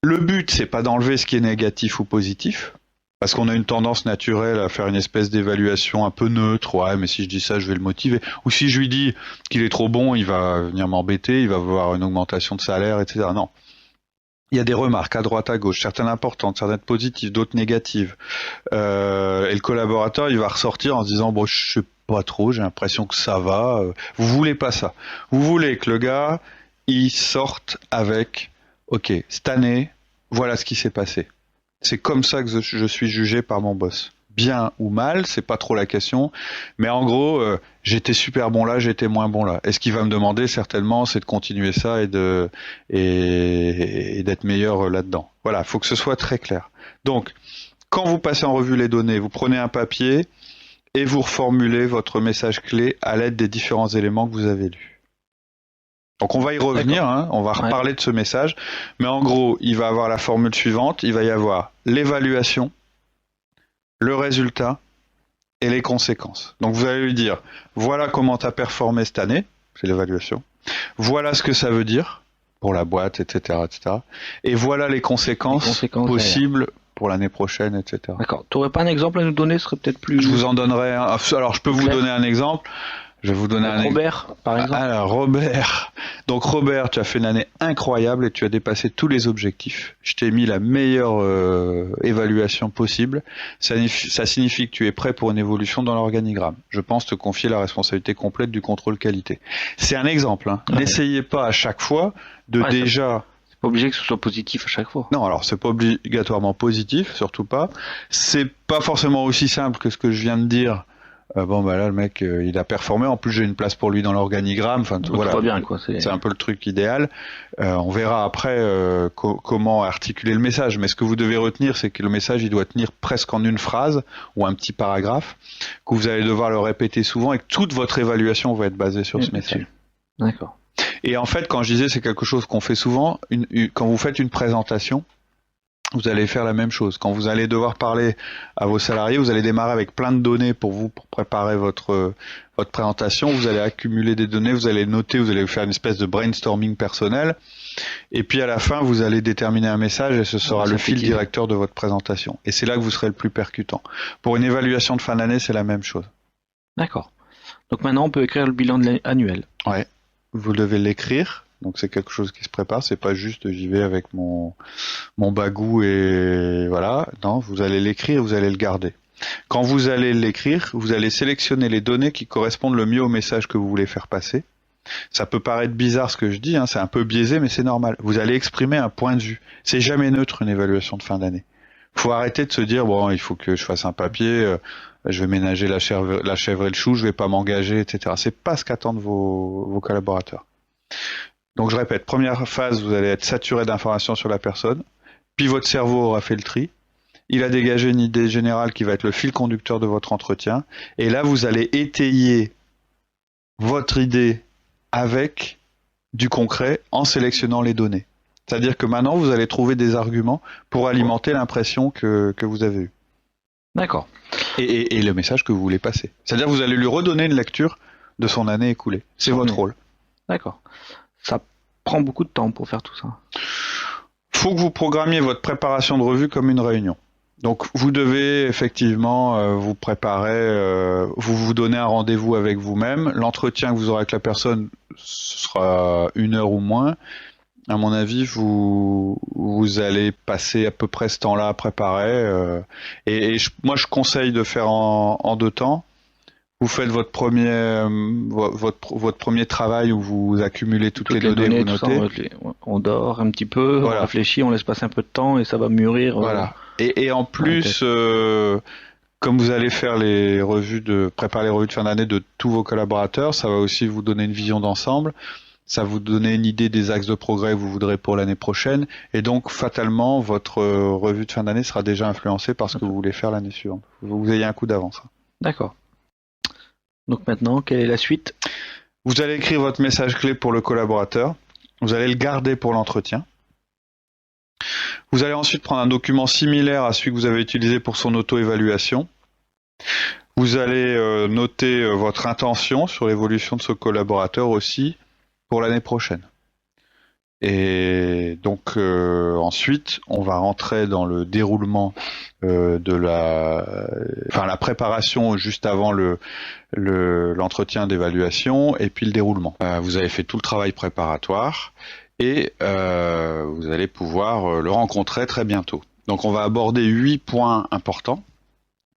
Le but, c'est pas d'enlever ce qui est négatif ou positif, parce qu'on a une tendance naturelle à faire une espèce d'évaluation un peu neutre. Ouais, mais si je dis ça, je vais le motiver. Ou si je lui dis qu'il est trop bon, il va venir m'embêter, il va avoir une augmentation de salaire, etc. Non. Il y a des remarques à droite, à gauche, certaines importantes, certaines positives, d'autres négatives. Et le collaborateur, il va ressortir en se disant, bon, je sais pas trop, j'ai l'impression que ça va. Vous voulez pas ça. Vous voulez que le gars, il sorte avec, ok, cette année, voilà ce qui s'est passé. C'est comme ça que je suis jugé par mon boss. Bien ou mal, c'est pas trop la question, mais en gros, j'étais super bon là, j'étais moins bon là. Et ce qu'il va me demander certainement, c'est de continuer ça et d'être meilleur là-dedans. Voilà, faut que ce soit très clair. Donc, quand vous passez en revue les données, vous prenez un papier et vous reformulez votre message clé à l'aide des différents éléments que vous avez lus. Donc on va y revenir, on va reparler de ce message, mais en gros, il va avoir la formule suivante, il va y avoir l'évaluation, le résultat et les conséquences. Donc vous allez lui dire, voilà comment tu as performé cette année, c'est l'évaluation, voilà ce que ça veut dire pour la boîte, etc. Et voilà les conséquences possibles pour l'année prochaine, etc. D'accord. Tu n'aurais pas un exemple à nous donner, ce serait peut-être plus... Je vous en donnerai un. Alors je peux vous donner un exemple. Je vais vous donner un Robert, par exemple. Alors, Robert. Donc, Robert, tu as fait une année incroyable et tu as dépassé tous les objectifs. Je t'ai mis la meilleure évaluation possible. Ça signifie que tu es prêt pour une évolution dans l'organigramme. Je pense te confier la responsabilité complète du contrôle qualité. C'est un exemple. N'essayez pas à chaque fois de déjà... C'est pas obligé que ce soit positif à chaque fois. Non, alors c'est pas obligatoirement positif, surtout pas. C'est pas forcément aussi simple que ce que je viens de dire. Là le mec il a performé, en plus j'ai une place pour lui dans l'organigramme, voilà, pas bien, quoi. C'est un peu le truc idéal. On verra après comment articuler le message, mais ce que vous devez retenir, c'est que le message il doit tenir presque en une phrase ou un petit paragraphe, que vous allez devoir le répéter souvent et que toute votre évaluation va être basée sur ce message. D'accord. Et en fait, quand je disais c'est quelque chose qu'on fait souvent, quand vous faites une présentation, vous allez faire la même chose. Quand vous allez devoir parler à vos salariés, vous allez démarrer avec plein de données pour préparer votre présentation. Vous allez accumuler des données, vous allez noter, vous allez faire une espèce de brainstorming personnel. Et puis à la fin, vous allez déterminer un message et ce sera le fil directeur de votre présentation. Et c'est là que vous serez le plus percutant. Pour une évaluation de fin d'année, c'est la même chose. D'accord. Donc maintenant, on peut écrire le bilan annuel. Ouais. Vous devez l'écrire. Donc c'est quelque chose qui se prépare, c'est pas juste j'y vais avec mon bagou et voilà. Non, vous allez l'écrire, vous allez le garder. Quand vous allez l'écrire, vous allez sélectionner les données qui correspondent le mieux au message que vous voulez faire passer. Ça peut paraître bizarre ce que je dis, hein, c'est un peu biaisé, mais c'est normal. Vous allez exprimer un point de vue. C'est jamais neutre une évaluation de fin d'année. Faut arrêter de se dire bon, il faut que je fasse un papier, je vais ménager la chèvre et le chou, je vais pas m'engager, etc. C'est pas ce qu'attendent vos collaborateurs. Donc je répète, première phase, vous allez être saturé d'informations sur la personne, puis votre cerveau aura fait le tri, il a dégagé une idée générale qui va être le fil conducteur de votre entretien, et là vous allez étayer votre idée avec du concret en sélectionnant les données. C'est-à-dire que maintenant vous allez trouver des arguments pour alimenter l'impression que vous avez eue. D'accord. Et le message que vous voulez passer. C'est-à-dire que vous allez lui redonner une lecture de son année écoulée. C'est votre rôle. D'accord. Ça prend beaucoup de temps pour faire tout ça. Faut que vous programmiez votre préparation de revue comme une réunion. Donc vous devez effectivement vous préparer, vous donnez un rendez-vous avec vous-même. L'entretien que vous aurez avec la personne, ce sera 1 heure ou moins. À mon avis, vous allez passer à peu près ce temps-là à préparer. Moi, je conseille de faire en 2 temps. Vous faites votre premier travail où vous accumulez toutes les données, vous notez. On dort un petit peu, voilà. On réfléchit, on laisse passer un peu de temps et ça va mûrir. Voilà. Et en plus, comme vous allez faire préparer les revues de fin d'année de tous vos collaborateurs, ça va aussi vous donner une vision d'ensemble. Ça va vous donner une idée des axes de progrès que vous voudrez pour l'année prochaine. Et donc, fatalement, votre revue de fin d'année sera déjà influencée par ce que vous voulez faire l'année suivante. Vous ayez un coup d'avance. D'accord. Donc maintenant, quelle est la suite ? Vous allez écrire votre message clé pour le collaborateur. Vous allez le garder pour l'entretien. Vous allez ensuite prendre un document similaire à celui que vous avez utilisé pour son auto-évaluation. Vous allez noter votre intention sur l'évolution de ce collaborateur aussi pour l'année prochaine. Et donc ensuite, on va rentrer dans le déroulement de la préparation juste avant l'entretien d'évaluation et puis le déroulement. Vous avez fait tout le travail préparatoire et vous allez pouvoir le rencontrer très bientôt. Donc on va aborder 8 points importants.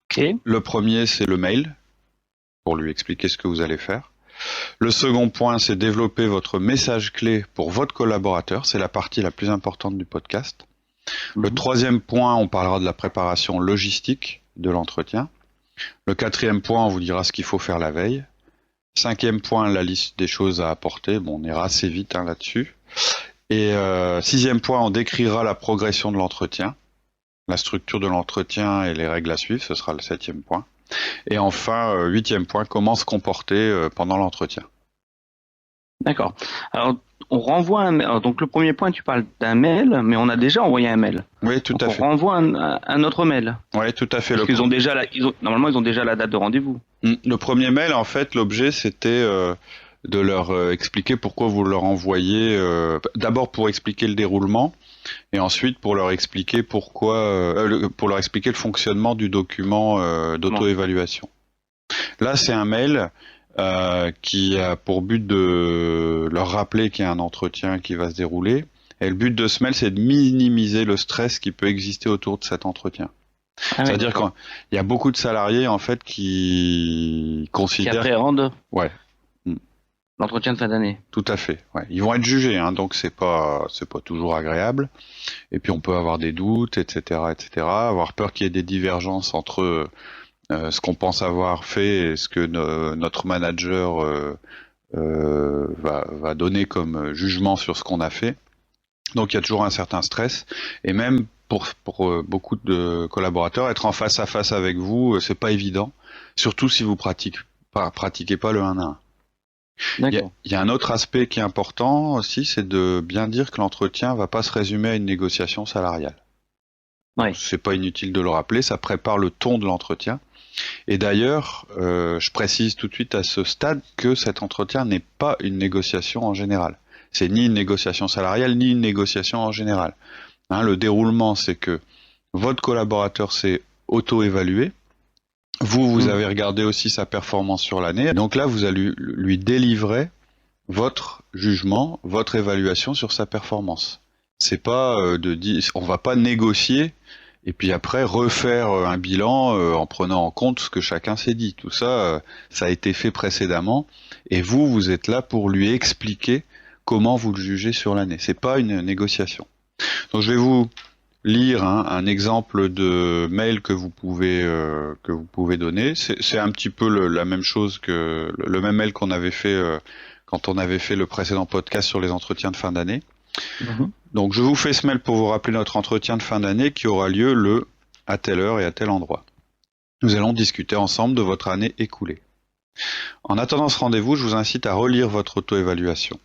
Okay. Le premier, c'est le mail pour lui expliquer ce que vous allez faire. Le second point, c'est développer votre message clé pour votre collaborateur. C'est la partie la plus importante du podcast. Le troisième point, on parlera de la préparation logistique de l'entretien. Le quatrième point, on vous dira ce qu'il faut faire la veille. 5e point, la liste des choses à apporter. Bon, on ira assez vite là-dessus. Et 6e point, on décrira la progression de l'entretien, la structure de l'entretien et les règles à suivre. Ce sera le 7e point. Et enfin, 8e point, comment se comporter pendant l'entretien. D'accord. Alors, on renvoie un mail. Alors, donc, le premier point, tu parles d'un mail, mais on a déjà envoyé un mail. Oui, tout à fait. On renvoie un autre mail. Oui, tout à fait. Parce qu'ils ont déjà normalement, ils ont déjà la date de rendez-vous. Le premier mail, en fait, l'objet, c'était de leur expliquer pourquoi vous leur envoyez. D'abord pour expliquer le déroulement, et ensuite pour leur expliquer pour leur expliquer le fonctionnement du document d'auto-évaluation. Là, c'est un mail qui a pour but de leur rappeler qu'il y a un entretien qui va se dérouler. Et le but de ce mail, c'est de minimiser le stress qui peut exister autour de cet entretien. C'est-à-dire qu'il y a beaucoup de salariés en fait qui considèrent... Qui appréhendent Ouais. L'entretien de fin d'année. Tout à fait. Ouais. Ils vont être jugés, hein, donc c'est pas toujours agréable. Et puis on peut avoir des doutes, etc., avoir peur qu'il y ait des divergences entre ce qu'on pense avoir fait et ce que notre manager va donner comme jugement sur ce qu'on a fait. Donc il y a toujours un certain stress. Et même pour beaucoup de collaborateurs, être en face à face avec vous, c'est pas évident. Surtout si vous pratiquez pas le 1 à 1. Il y a un autre aspect qui est important aussi, c'est de bien dire que l'entretien va pas se résumer à une négociation salariale. Ouais. C'est pas inutile de le rappeler, ça prépare le ton de l'entretien. Et d'ailleurs, je précise tout de suite à ce stade que cet entretien n'est pas une négociation en général. C'est ni une négociation salariale, ni une négociation en général. Le déroulement, c'est que votre collaborateur s'est auto-évalué. Vous avez regardé aussi sa performance sur l'année. Donc là, vous allez lui délivrer votre jugement, votre évaluation sur sa performance. C'est pas on va pas négocier et puis après refaire un bilan en prenant en compte ce que chacun s'est dit. Tout ça, ça a été fait précédemment et vous êtes là pour lui expliquer comment vous le jugez sur l'année. C'est pas une négociation. Donc je vais vous lire un exemple de mail que vous pouvez donner. C'est un petit peu la même chose que le même mail qu'on avait fait quand on avait fait le précédent podcast sur les entretiens de fin d'année. Donc je vous fais ce mail pour vous rappeler notre entretien de fin d'année qui aura lieu à telle heure et à tel endroit. Nous allons discuter ensemble de votre année écoulée. En attendant ce rendez-vous, je vous incite à relire votre auto-évaluation.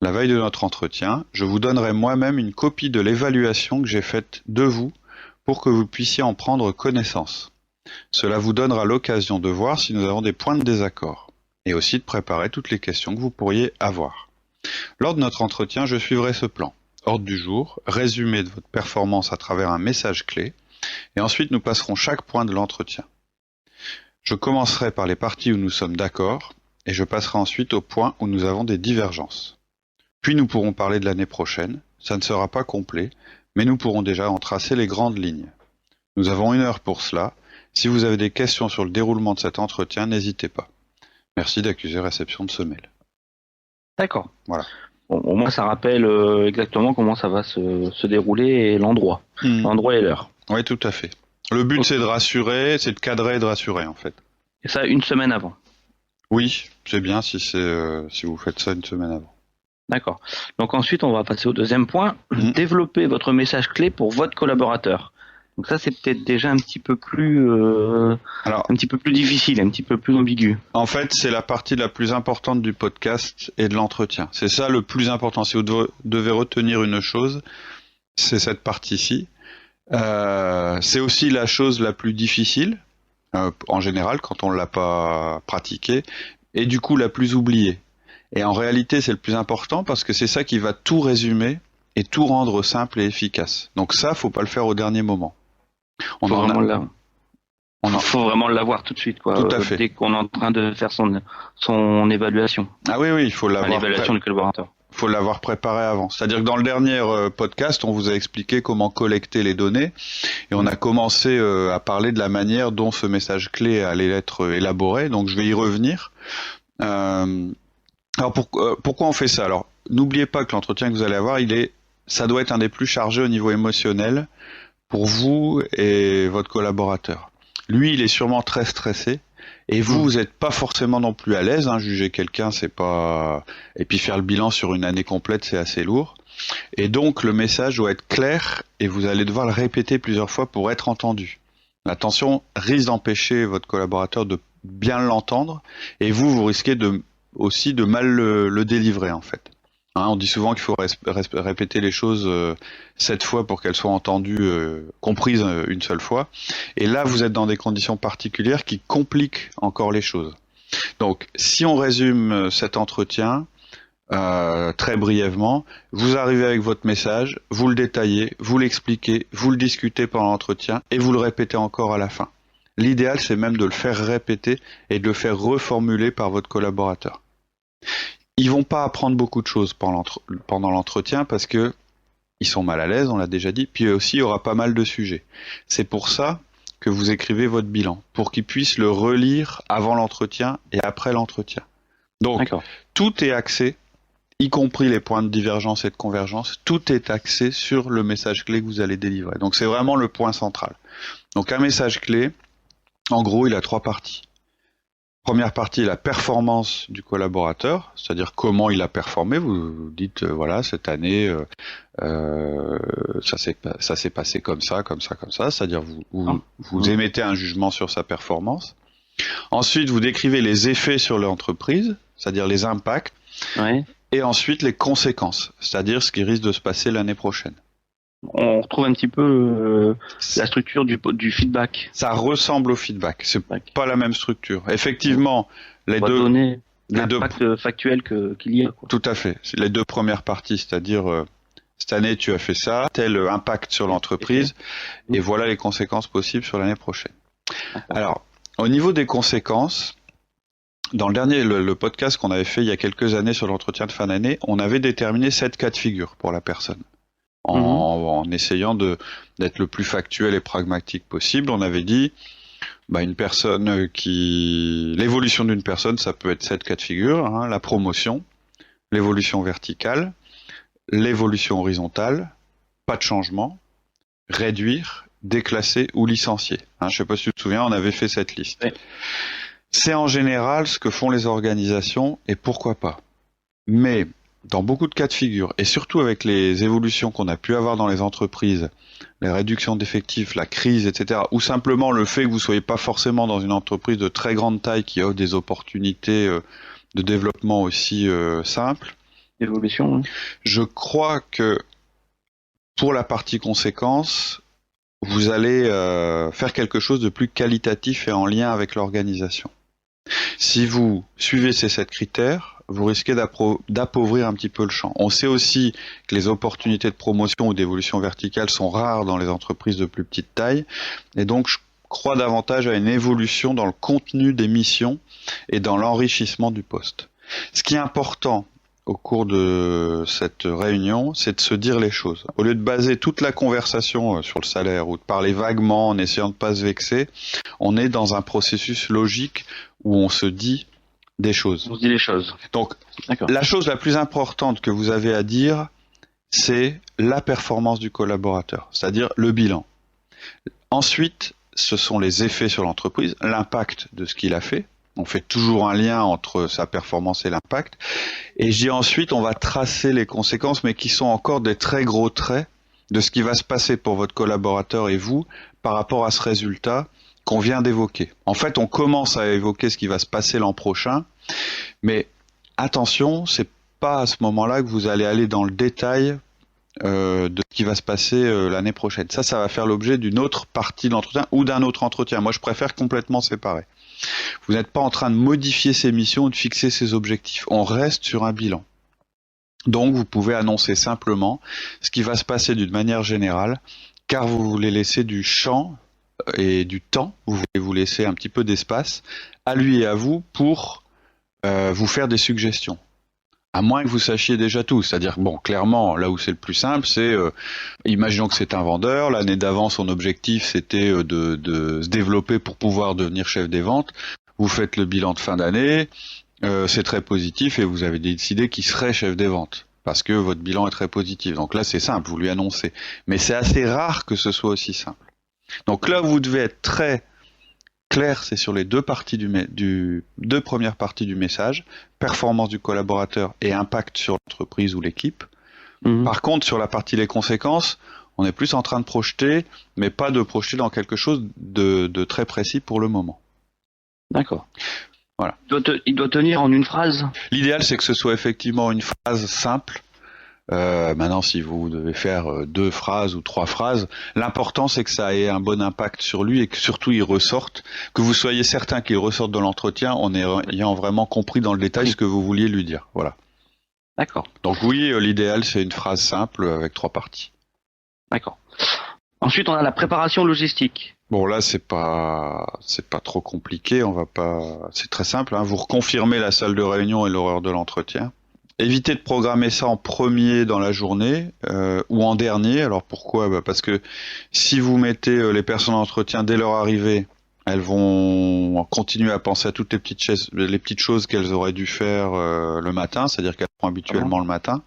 La veille de notre entretien, je vous donnerai moi-même une copie de l'évaluation que j'ai faite de vous pour que vous puissiez en prendre connaissance. Cela vous donnera l'occasion de voir si nous avons des points de désaccord et aussi de préparer toutes les questions que vous pourriez avoir. Lors de notre entretien, je suivrai ce plan. Ordre du jour, résumé de votre performance à travers un message clé, et ensuite nous passerons chaque point de l'entretien. Je commencerai par les parties où nous sommes d'accord, et je passerai ensuite aux points où nous avons des divergences. Puis nous pourrons parler de l'année prochaine, ça ne sera pas complet, mais nous pourrons déjà en tracer les grandes lignes. Nous avons 1 heure pour cela, si vous avez des questions sur le déroulement de cet entretien, n'hésitez pas. Merci d'accuser réception de ce mail. D'accord. Voilà. Bon, au moins ça rappelle exactement comment ça va se dérouler et l'endroit. L'endroit et l'heure. Oui, tout à fait. Le but c'est de rassurer, c'est de cadrer et de rassurer en fait. Et ça 1 semaine avant. Oui, c'est bien si vous faites ça 1 semaine avant. D'accord. Donc ensuite, on va passer au deuxième point. Développer votre message clé pour votre collaborateur. Donc ça, c'est peut-être déjà un petit peu plus difficile, un petit peu plus ambigu. En fait, c'est la partie la plus importante du podcast et de l'entretien. C'est ça le plus important. Si vous devez retenir une chose, c'est cette partie-ci. C'est aussi la chose la plus difficile, en général, quand on ne l'a pas pratiquée, et du coup la plus oubliée. Et en réalité, c'est le plus important parce que c'est ça qui va tout résumer et tout rendre simple et efficace. Donc ça, faut pas le faire au dernier moment. Faut vraiment l'avoir tout de suite, quoi. Tout à fait. Dès qu'on est en train de faire son évaluation. Ah oui, il faut l'avoir. L'évaluation du collaborateur. Il faut l'avoir préparé avant. C'est-à-dire que dans le dernier podcast, on vous a expliqué comment collecter les données et on a commencé à parler de la manière dont ce message clé allait être élaboré. Donc je vais y revenir. Alors pourquoi on fait ça? Alors n'oubliez pas que l'entretien que vous allez avoir, ça doit être un des plus chargés au niveau émotionnel pour vous et votre collaborateur. Lui, il est sûrement très stressé et vous n'êtes pas forcément non plus à l'aise. Juger quelqu'un, c'est pas. Et puis faire le bilan sur une année complète, c'est assez lourd. Et donc le message doit être clair et vous allez devoir le répéter plusieurs fois pour être entendu. La tension risque d'empêcher votre collaborateur de bien l'entendre et vous risquez aussi de mal le délivrer en fait. On dit souvent qu'il faut répéter les choses 7 fois pour qu'elles soient entendues, comprises une seule fois. Et là, vous êtes dans des conditions particulières qui compliquent encore les choses. Donc, si on résume cet entretien très brièvement, vous arrivez avec votre message, vous le détaillez, vous l'expliquez, vous le discutez pendant l'entretien et vous le répétez encore à la fin. L'idéal, c'est même de le faire répéter et de le faire reformuler par votre collaborateur. Ils vont pas apprendre beaucoup de choses pendant l'entretien parce que ils sont mal à l'aise, on l'a déjà dit, puis aussi il y aura pas mal de sujets. C'est pour ça que vous écrivez votre bilan, pour qu'ils puissent le relire avant l'entretien et après l'entretien. Donc, tout est axé, y compris les points de divergence et de convergence, tout est axé sur le message clé que vous allez délivrer. Donc c'est vraiment le point central. Donc un message clé, en gros, il a 3 parties. Première partie, la performance du collaborateur, c'est-à-dire comment il a performé. Vous dites, voilà, cette année, ça s'est passé comme ça, c'est-à-dire vous émettez un jugement sur sa performance. Ensuite, vous décrivez les effets sur l'entreprise, c'est-à-dire les impacts, et ensuite les conséquences, c'est-à-dire ce qui risque de se passer l'année prochaine. On retrouve un petit peu la structure du feedback. Ça ressemble au feedback. C'est pas la même structure. Effectivement, On va donner l'impact factuel qu'il y a. Quoi. Tout à fait. C'est les deux premières parties, c'est-à-dire cette année tu as fait ça, tel impact sur l'entreprise, et voilà les conséquences possibles sur l'année prochaine. Alors, au niveau des conséquences, dans le podcast qu'on avait fait il y a quelques années sur l'entretien de fin d'année, on avait déterminé 7 cas de figure pour la personne. En essayant d'être le plus factuel et pragmatique possible, on avait dit l'évolution d'une personne, ça peut être 7 cas de figure, hein, la promotion, l'évolution verticale, l'évolution horizontale, pas de changement, réduire, déclasser ou licencier. Hein, je ne sais pas si tu te souviens, on avait fait cette liste. Oui. C'est en général ce que font les organisations, et pourquoi pas. Mais dans beaucoup de cas de figure, et surtout avec les évolutions qu'on a pu avoir dans les entreprises, les réductions d'effectifs, la crise, etc., ou simplement le fait que vous ne soyez pas forcément dans une entreprise de très grande taille qui offre des opportunités de développement aussi simples, évolution, hein. Je crois que pour la partie conséquences, vous allez faire quelque chose de plus qualitatif et en lien avec l'organisation. Si vous suivez ces 7 critères, vous risquez d'appauvrir un petit peu le champ. On sait aussi que les opportunités de promotion ou d'évolution verticale sont rares dans les entreprises de plus petite taille, et donc je crois davantage à une évolution dans le contenu des missions et dans l'enrichissement du poste. Ce qui est important au cours de cette réunion, c'est de se dire les choses. Au lieu de baser toute la conversation sur le salaire ou de parler vaguement en essayant de ne pas se vexer, on est dans un processus logique où on se dit des choses. On se dit les choses. Donc, la chose la plus importante que vous avez à dire, c'est la performance du collaborateur, c'est-à-dire le bilan. Ensuite, ce sont les effets sur l'entreprise, l'impact de ce qu'il a fait. On fait toujours un lien entre sa performance et l'impact. Et je dis ensuite, on va tracer les conséquences, mais qui sont encore des très gros traits de ce qui va se passer pour votre collaborateur et vous par rapport à ce résultat qu'on vient d'évoquer. En fait, on commence à évoquer ce qui va se passer l'an prochain, mais attention, c'est pas à ce moment-là que vous allez aller dans le détail de ce qui va se passer l'année prochaine. Ça va faire l'objet d'une autre partie de l'entretien ou d'un autre entretien. Moi, je préfère complètement séparer. Vous n'êtes pas en train de modifier ses missions ou de fixer ses objectifs. On reste sur un bilan. Donc, vous pouvez annoncer simplement ce qui va se passer d'une manière générale, car vous voulez laisser du champ et du temps, vous voulez vous laisser un petit peu d'espace à lui et à vous pour vous faire des suggestions. À moins que vous sachiez déjà tout, c'est-à-dire, bon, clairement, là où c'est le plus simple, c'est, imaginons que c'est un vendeur, l'année d'avant, son objectif, c'était de se développer pour pouvoir devenir chef des ventes, vous faites le bilan de fin d'année, c'est très positif, et vous avez décidé qu'il serait chef des ventes, parce que votre bilan est très positif. Donc là, c'est simple, vous lui annoncez. Mais c'est assez rare que ce soit aussi simple. Donc là, vous devez être très clair, c'est sur les deux premières parties du message, performance du collaborateur et impact sur l'entreprise ou l'équipe. Par contre, sur la partie les conséquences, on est plus en train de projeter, mais pas de projeter dans quelque chose de très précis pour le moment. D'accord. Voilà. Il doit tenir en une phrase. L'idéal, c'est que ce soit effectivement une phrase simple. Maintenant, si vous devez faire 2 phrases ou 3 phrases, l'important c'est que ça ait un bon impact sur lui et que surtout il ressorte, que vous soyez certain qu'il ressorte de l'entretien en ayant vraiment compris dans le détail ce que vous vouliez lui dire. Voilà. D'accord. Donc oui, l'idéal c'est une phrase simple avec 3 parties. D'accord. Ensuite, on a la préparation logistique. Bon là c'est pas trop compliqué, c'est très simple, hein. Vous reconfirmez la salle de réunion et l'horaire de l'entretien. Évitez de programmer ça en premier dans la journée ou en dernier. Alors pourquoi ? Parce que si vous mettez les personnes en entretien dès leur arrivée, elles vont continuer à penser à toutes les petites choses qu'elles auraient dû faire le matin, c'est-à-dire qu'elles font habituellement le matin.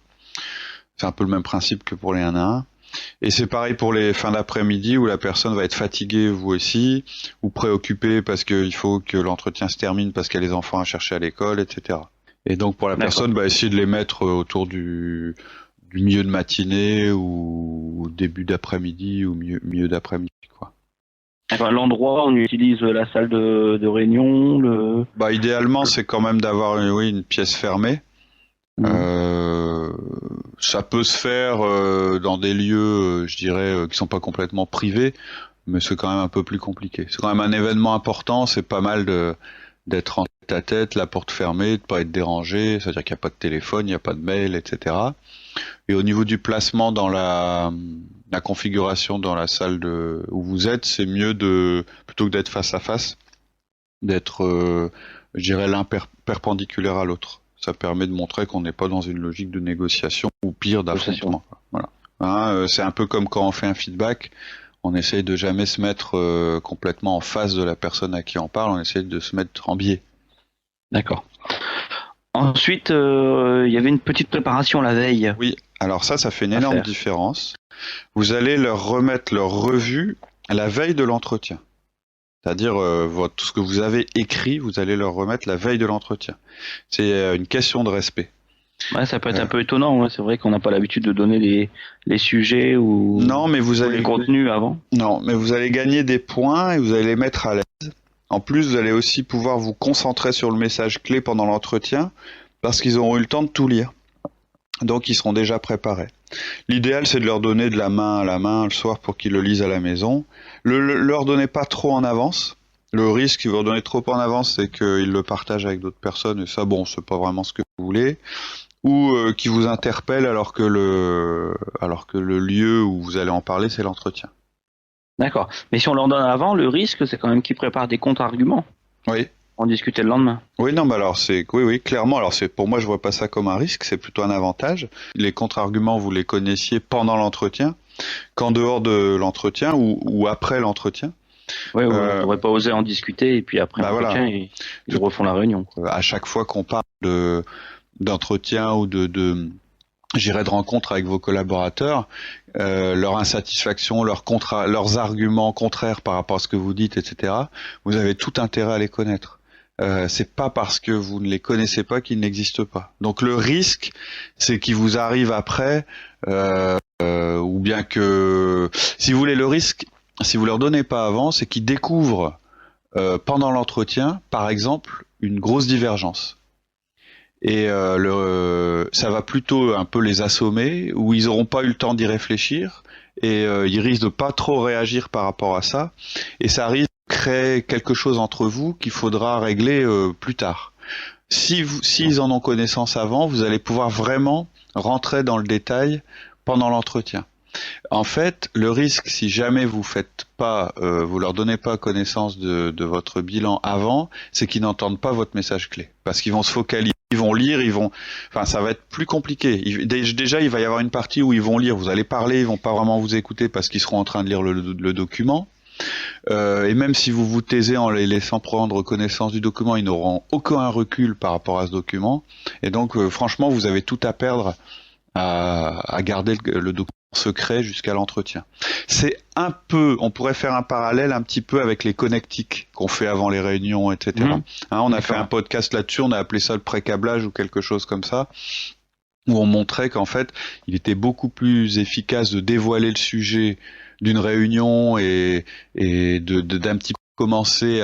C'est un peu le même principe que pour les 1 à 1. Et c'est pareil pour les fins d'après-midi où la personne va être fatiguée, vous aussi, ou préoccupée parce qu'il faut que l'entretien se termine parce qu'il y a les enfants à chercher à l'école, etc. Et donc pour la personne, essayer de les mettre autour du milieu de matinée ou début d'après-midi ou milieu d'après-midi, quoi. Enfin, l'endroit, on utilise la salle de réunion. Idéalement, c'est quand même d'avoir une pièce fermée. ça peut se faire dans des lieux, je dirais, qui sont pas complètement privés, mais c'est quand même un peu plus compliqué. C'est quand même un événement important, c'est pas mal d'être en tête à tête, la porte fermée, de pas être dérangé, c'est-à-dire qu'il n'y a pas de téléphone, il n'y a pas de mail, etc. Et au niveau du placement dans la configuration dans la salle où vous êtes, c'est mieux plutôt que d'être face à face, d'être, je dirais, l'un perpendiculaire à l'autre. Ça permet de montrer qu'on n'est pas dans une logique de négociation ou pire d'affrontement. Voilà. C'est un peu comme quand on fait un feedback, on essaye de jamais se mettre complètement en face de la personne à qui on parle, on essaye de se mettre en biais. D'accord. Ensuite, il y avait une petite préparation la veille. Oui, alors ça fait une énorme différence. Vous allez leur remettre leur revue la veille de l'entretien. C'est-à-dire tout ce que vous avez écrit, vous allez leur remettre la veille de l'entretien. C'est une question de respect. Ouais, ça peut être un peu étonnant. Ouais. C'est vrai qu'on n'a pas l'habitude de donner les sujets ou les contenus avant. Non, mais vous allez gagner des points et vous allez les mettre à l'aise. En plus, vous allez aussi pouvoir vous concentrer sur le message clé pendant l'entretien parce qu'ils auront eu le temps de tout lire. Donc, ils seront déjà préparés. L'idéal, c'est de leur donner de la main à la main le soir pour qu'ils le lisent à la maison. Leur donnez pas trop en avance. Le risque, si vous leur donnez trop en avance, c'est qu'ils le partagent avec d'autres personnes et ça, bon, c'est pas vraiment ce que vous voulez. Ou qu'ils vous interpellent alors que le lieu où vous allez en parler, c'est l'entretien. D'accord. Mais si on leur donne avant, le risque, c'est quand même qu'ils préparent des contre-arguments. Oui. En discuter le lendemain. Oui, non, mais alors oui, clairement. Alors pour moi, je vois pas ça comme un risque, c'est plutôt un avantage. Les contre-arguments, vous les connaissiez pendant l'entretien, qu'en dehors de l'entretien ou après l'entretien. Oui, on n'aurait pas osé en discuter et puis après l'entretien, voilà. Ils refont la réunion. À chaque fois qu'on parle d'entretien ou j'irai de rencontre avec vos collaborateurs, leur insatisfaction, leurs arguments contraires par rapport à ce que vous dites, etc. Vous avez tout intérêt à les connaître. C'est pas parce que vous ne les connaissez pas qu'ils n'existent pas. Donc le risque, c'est qu'ils vous arrivent après, ou bien que, si vous voulez, le risque, si vous leur donnez pas avant, c'est qu'ils découvrent pendant l'entretien, par exemple, une grosse divergence. Et ça va plutôt un peu les assommer, où ils n'auront pas eu le temps d'y réfléchir, et ils risquent de pas trop réagir par rapport à ça, et ça risque de créer quelque chose entre vous qu'il faudra régler plus tard. S'ils en ont connaissance avant, vous allez pouvoir vraiment rentrer dans le détail pendant l'entretien. En fait, le risque, si jamais vous leur donnez pas connaissance de votre bilan avant, c'est qu'ils n'entendent pas votre message clé, parce qu'ils vont se focaliser. Ils vont lire, ça va être plus compliqué. Déjà, il va y avoir une partie où ils vont lire, vous allez parler, ils vont pas vraiment vous écouter parce qu'ils seront en train de lire le document. Et même si vous vous taisez en les laissant prendre connaissance du document, ils n'auront aucun recul par rapport à ce document. Et donc, franchement, vous avez tout à perdre à garder le document secret jusqu'à l'entretien. C'est on pourrait faire un parallèle un petit peu avec les connectiques qu'on fait avant les réunions, etc. On a fait un podcast là-dessus, on a appelé ça le pré-câblage ou quelque chose comme ça, où on montrait qu'en fait, il était beaucoup plus efficace de dévoiler le sujet d'une réunion et d'un petit peu commencer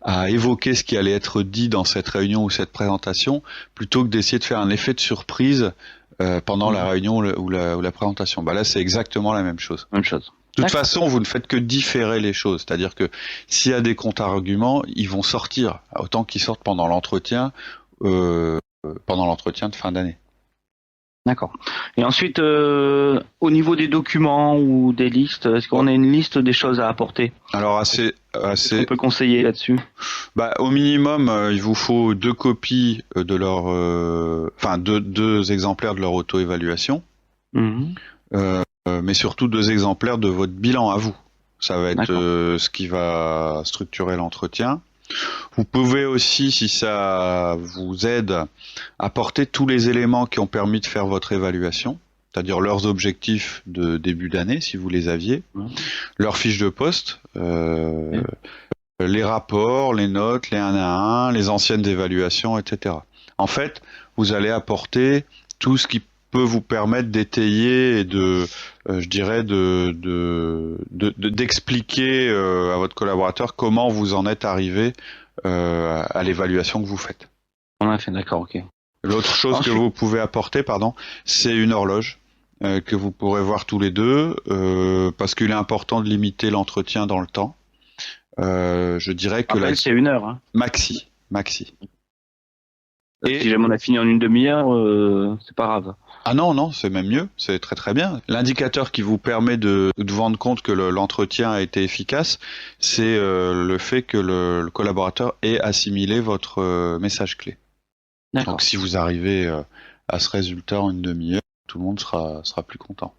à évoquer ce qui allait être dit dans cette réunion ou cette présentation, plutôt que d'essayer de faire un effet de surprise pendant la réunion ou la présentation. Là, c'est exactement la même chose. Même chose. De toute façon, vous ne faites que différer les choses. C'est-à-dire que s'il y a des contre-arguments, ils vont sortir, autant qu'ils sortent pendant l'entretien de fin d'année. D'accord. Et ensuite, au niveau des documents ou des listes, est-ce qu'on a une liste des choses à apporter ? Alors on peut conseiller là-dessus. Au minimum, il vous faut 2 copies de leur, deux exemplaires de leur auto-évaluation, mais surtout 2 exemplaires de votre bilan à vous. Ça va être ce qui va structurer l'entretien. Vous pouvez aussi, si ça vous aide, apporter tous les éléments qui ont permis de faire votre évaluation, c'est-à-dire leurs objectifs de début d'année, si vous les aviez, leurs fiches de poste, les rapports, les notes, les 1 à 1, les anciennes évaluations, etc. En fait, vous allez apporter tout ce qui peut vous permettre d'étayer et d'expliquer à votre collaborateur comment vous en êtes arrivé à l'évaluation que vous faites. En effet, d'accord, ok. L'autre chose que vous pouvez apporter, c'est une horloge que vous pourrez voir tous les deux, parce qu'il est important de limiter l'entretien dans le temps. Je dirais que c'est 1 heure. Hein. Maxi. Et si jamais on a fini en une demi-heure, c'est pas grave. Ah non, c'est même mieux, c'est très très bien. L'indicateur qui vous permet de vous rendre compte que l'entretien a été efficace, c'est le fait que le collaborateur ait assimilé votre message clé. D'accord. Donc si vous arrivez à ce résultat en une demi-heure, tout le monde sera plus content.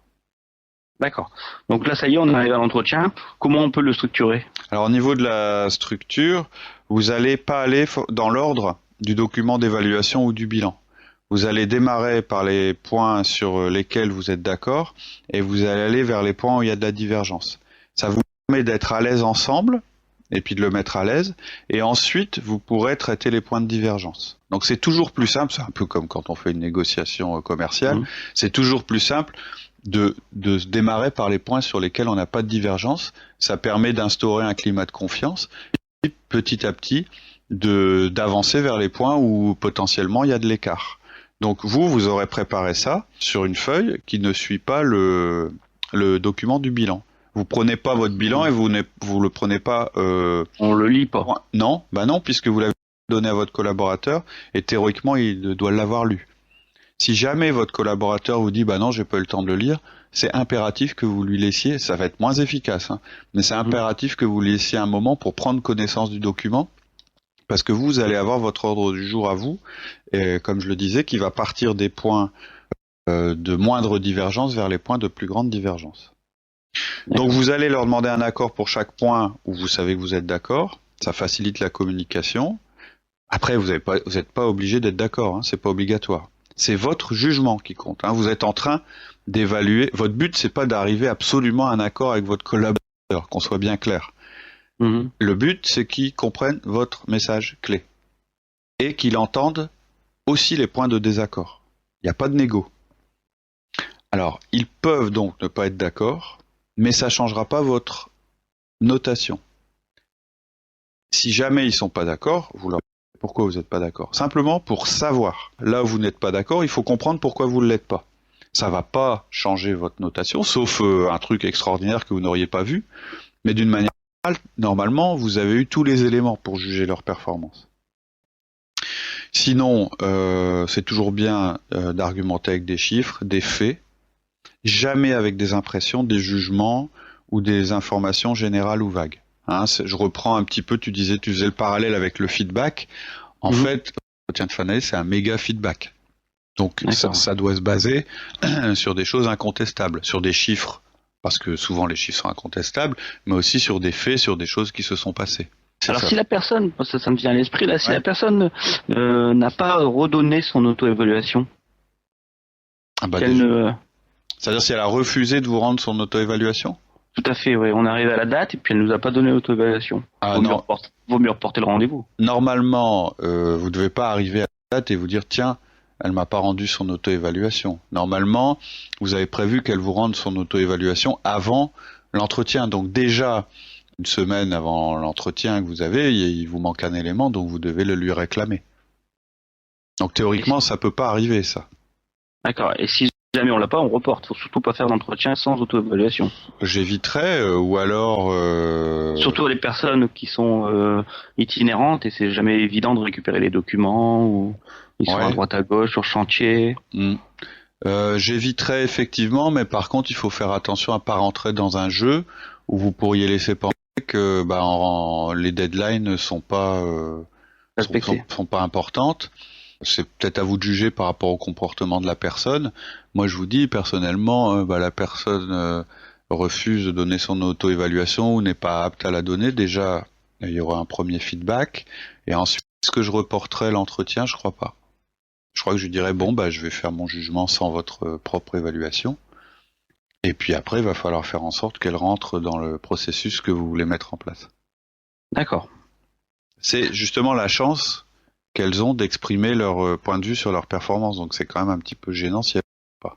D'accord. Donc là, ça y est, on arrive à l'entretien. Comment on peut le structurer ? Alors au niveau de la structure, vous n'allez pas aller dans l'ordre du document d'évaluation ou du bilan. Vous allez démarrer par les points sur lesquels vous êtes d'accord et vous allez aller vers les points où il y a de la divergence. Ça vous permet d'être à l'aise ensemble et puis de le mettre à l'aise, et ensuite vous pourrez traiter les points de divergence. Donc c'est toujours plus simple, c'est un peu comme quand on fait une négociation commerciale, c'est toujours plus simple de démarrer par les points sur lesquels on n'a pas de divergence. Ça permet d'instaurer un climat de confiance et petit à petit d'avancer vers les points où potentiellement il y a de l'écart. Donc vous aurez préparé ça sur une feuille qui ne suit pas le document du bilan. Vous prenez pas votre bilan et vous le prenez pas. On le lit pas. Non, puisque vous l'avez donné à votre collaborateur et théoriquement il doit l'avoir lu. Si jamais votre collaborateur vous dit non, j'ai pas eu le temps de le lire, c'est impératif que vous lui laissiez. Ça va être moins efficace, mais c'est impératif que vous laissiez un moment pour prendre connaissance du document, parce que vous allez avoir votre ordre du jour à vous, et comme je le disais, qui va partir des points de moindre divergence vers les points de plus grande divergence. Donc vous allez leur demander un accord pour chaque point où vous savez que vous êtes d'accord. Ça facilite la communication. Après, vous n'êtes pas obligé d'être d'accord, c'est pas obligatoire. C'est votre jugement qui compte. Vous êtes en train d'évaluer. Votre but, c'est pas d'arriver absolument à un accord avec votre collaborateur, qu'on soit bien clair. Le but, c'est qu'ils comprennent votre message clé et qu'ils entendent aussi les points de désaccord. Il n'y a pas de négo. Alors, ils peuvent donc ne pas être d'accord, mais ça ne changera pas votre notation. Si jamais ils ne sont pas d'accord, vous leur dites pourquoi vous n'êtes pas d'accord. Simplement pour savoir. Là où vous n'êtes pas d'accord, il faut comprendre pourquoi vous ne l'êtes pas. Ça ne va pas changer votre notation, sauf un truc extraordinaire que vous n'auriez pas vu, mais d'une manière générale, normalement, vous avez eu tous les éléments pour juger leur performance. Sinon, c'est toujours bien d'argumenter avec des chiffres, des faits, jamais avec des impressions, des jugements ou des informations générales ou vagues. Je reprends un petit peu, tu faisais le parallèle avec le feedback. En fait, l'entretien de fin d'année, c'est un méga feedback. Donc ça doit se baser sur des choses incontestables, sur des chiffres, parce que souvent les chiffres sont incontestables, mais aussi sur des faits, sur des choses qui se sont passées. Alors si la personne, ça me vient à l'esprit là, si la personne n'a pas redonné son auto-évaluation, c'est-à-dire si elle a refusé de vous rendre son auto-évaluation ? Tout à fait, oui. On arrive à la date et puis elle nous a pas donné l'auto-évaluation. Vaut mieux reporter le rendez-vous. Normalement, vous ne devez pas arriver à la date et vous dire tiens, elle m'a pas rendu son auto-évaluation. Normalement, vous avez prévu qu'elle vous rende son auto-évaluation avant l'entretien. Donc déjà, une semaine avant l'entretien que vous avez, il vous manque un élément, donc vous devez le lui réclamer. Donc théoriquement, ça peut pas arriver, ça. D'accord. Et si jamais on l'a pas, on reporte. Faut surtout pas faire d'entretien sans auto-évaluation. J'éviterais, ou alors... Surtout les personnes qui sont itinérantes et c'est jamais évident de récupérer les documents, ou ils sont à droite à gauche sur chantier. J'éviterais effectivement, mais par contre, il faut faire attention à pas rentrer dans un jeu où vous pourriez laisser penser que les deadlines sont pas sont pas importantes. C'est peut-être à vous de juger par rapport au comportement de la personne. Moi, je vous dis, personnellement, la personne refuse de donner son auto-évaluation ou n'est pas apte à la donner. Déjà, il y aura un premier feedback. Et ensuite, est-ce que je reporterai l'entretien ? Je crois pas. Je crois que je dirais, je vais faire mon jugement sans votre propre évaluation. Et puis après, il va falloir faire en sorte qu'elle rentre dans le processus que vous voulez mettre en place. D'accord. C'est justement la chance qu'elles ont d'exprimer leur point de vue sur leur performance. Donc c'est quand même un petit peu gênant si elles ne font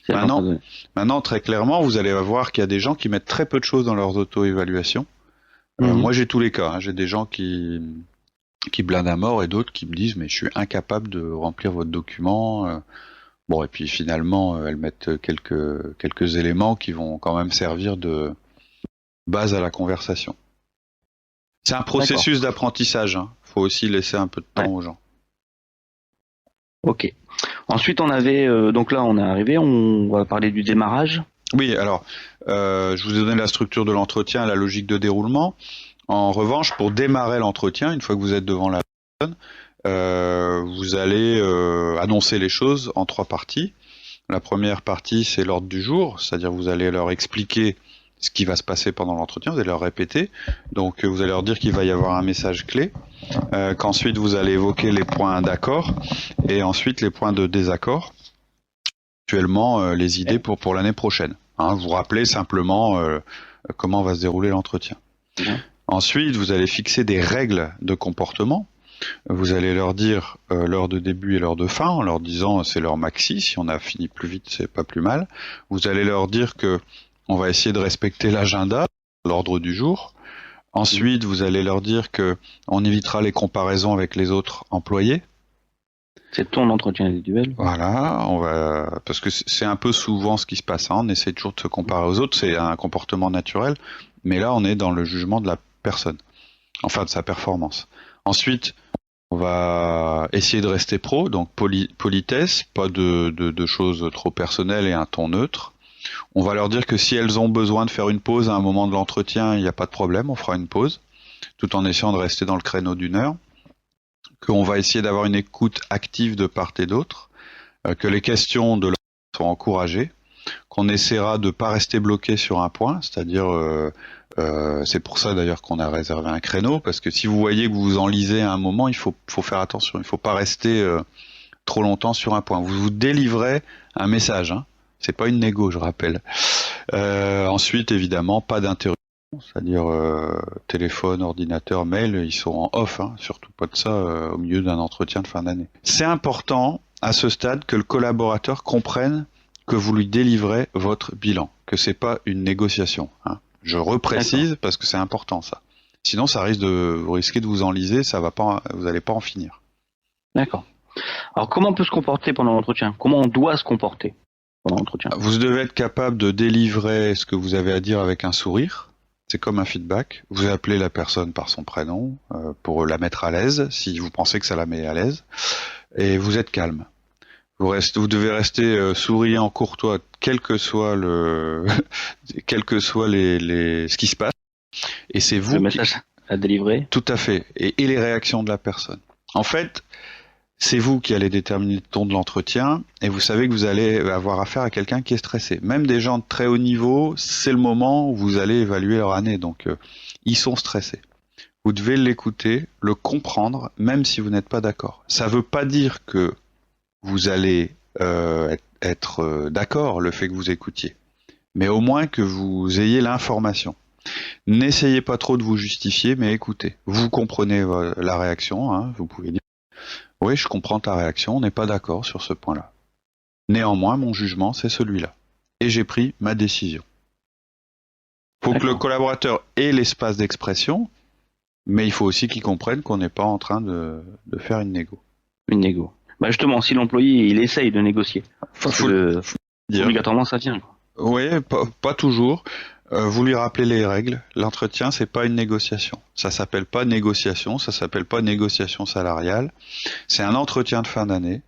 pas. Maintenant, très clairement, vous allez voir qu'il y a des gens qui mettent très peu de choses dans leurs auto-évaluations. Moi, j'ai tous les cas. J'ai des gens qui qui blindent à mort et d'autres qui me disent mais je suis incapable de remplir votre document. Bon, et puis finalement, elles mettent quelques éléments qui vont quand même servir de base à la conversation. C'est un processus d'apprentissage. Faut aussi laisser un peu de temps aux gens. Ok. Ensuite, on avait donc là, on est arrivé. On va parler du démarrage. Oui, alors, je vous ai donné la structure de l'entretien, la logique de déroulement. En revanche, pour démarrer l'entretien, une fois que vous êtes devant la personne, vous allez annoncer les choses en 3 parties. La première partie, c'est l'ordre du jour, c'est-à-dire vous allez leur expliquer ce qui va se passer pendant l'entretien, vous allez leur répéter. Donc vous allez leur dire qu'il va y avoir un message clé, qu'ensuite vous allez évoquer les points d'accord et ensuite les points de désaccord, actuellement les idées pour l'année prochaine. Vous rappelez simplement comment va se dérouler l'entretien. Ensuite, vous allez fixer des règles de comportement. Vous allez leur dire l'heure de début et l'heure de fin, en leur disant c'est l'heure maxi, si on a fini plus vite, c'est pas plus mal. Vous allez leur dire que on va essayer de respecter l'agenda, l'ordre du jour. Ensuite, vous allez leur dire que on évitera les comparaisons avec les autres employés. C'est ton entretien individuel. Voilà, parce que c'est un peu souvent ce qui se passe. On essaie toujours de se comparer aux autres, c'est un comportement naturel. Mais là, on est dans le jugement de la personne, enfin de sa performance. Ensuite, on va essayer de rester pro, donc politesse, pas de choses trop personnelles et un ton neutre. On va leur dire que si elles ont besoin de faire une pause à un moment de l'entretien, il n'y a pas de problème, on fera une pause, tout en essayant de rester dans le créneau d'1 heure. Qu'on va essayer d'avoir une écoute active de part et d'autre, que les questions de l'autre sont encouragées, qu'on essaiera de ne pas rester bloqué sur un point, c'est-à-dire, c'est pour ça d'ailleurs qu'on a réservé un créneau, parce que si vous voyez que vous vous enlisez à un moment, il faut faire attention, il ne faut pas rester trop longtemps sur un point. Vous délivrez un message, c'est pas une négo, je rappelle. Ensuite, évidemment, pas d'interruption, c'est-à-dire téléphone, ordinateur, mail, ils sont en off, surtout pas de ça au milieu d'un entretien de fin d'année. C'est important à ce stade que le collaborateur comprenne que vous lui délivrez votre bilan, que c'est pas une négociation. Je reprécise parce que c'est important ça. Sinon, vous risquez de vous enliser, vous n'allez pas en finir. D'accord. Alors, comment on peut se comporter pendant l'entretien ? Comment on doit se comporter pendant l'entretien ? Vous devez être capable de délivrer ce que vous avez à dire avec un sourire. C'est comme un feedback. Vous appelez la personne par son prénom pour la mettre à l'aise, si vous pensez que ça la met à l'aise. Et vous êtes calme. Vous devez rester souriant, courtois, quel que soit ce qui se passe. Et c'est vous le message à délivrer. Tout à fait. Et les réactions de la personne. En fait, c'est vous qui allez déterminer le ton de l'entretien, et vous savez que vous allez avoir affaire à quelqu'un qui est stressé. Même des gens de très haut niveau, c'est le moment où vous allez évaluer leur année, donc ils sont stressés. Vous devez l'écouter, le comprendre, même si vous n'êtes pas d'accord. Ça ne veut pas dire que vous allez être d'accord, le fait que vous écoutiez, mais au moins que vous ayez l'information. N'essayez pas trop de vous justifier, mais écoutez. Vous comprenez la réaction, vous pouvez dire « Oui, je comprends ta réaction, on n'est pas d'accord sur ce point-là. Néanmoins, mon jugement, c'est celui-là. Et j'ai pris ma décision. » Il faut que le collaborateur ait l'espace d'expression, mais il faut aussi qu'il comprenne qu'on n'est pas en train de faire une négo. Une négo. Bah justement, si l'employé il essaye de négocier, obligatoirement ça tient. Oui, pas toujours. Vous lui rappelez les règles. L'entretien, c'est pas une négociation. Ça s'appelle pas négociation, ça s'appelle pas négociation salariale. C'est un entretien de fin d'année.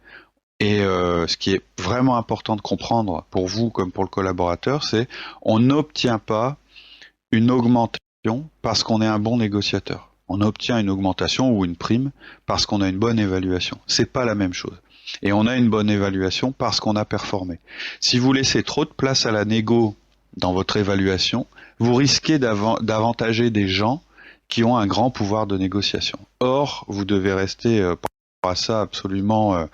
Et ce qui est vraiment important de comprendre pour vous comme pour le collaborateur, c'est on n'obtient pas une augmentation parce qu'on est un bon négociateur. On obtient une augmentation ou une prime parce qu'on a une bonne évaluation. C'est pas la même chose. Et on a une bonne évaluation parce qu'on a performé. Si vous laissez trop de place à la négo dans votre évaluation, vous risquez d'avantager des gens qui ont un grand pouvoir de négociation. Or, vous devez rester par rapport à ça absolument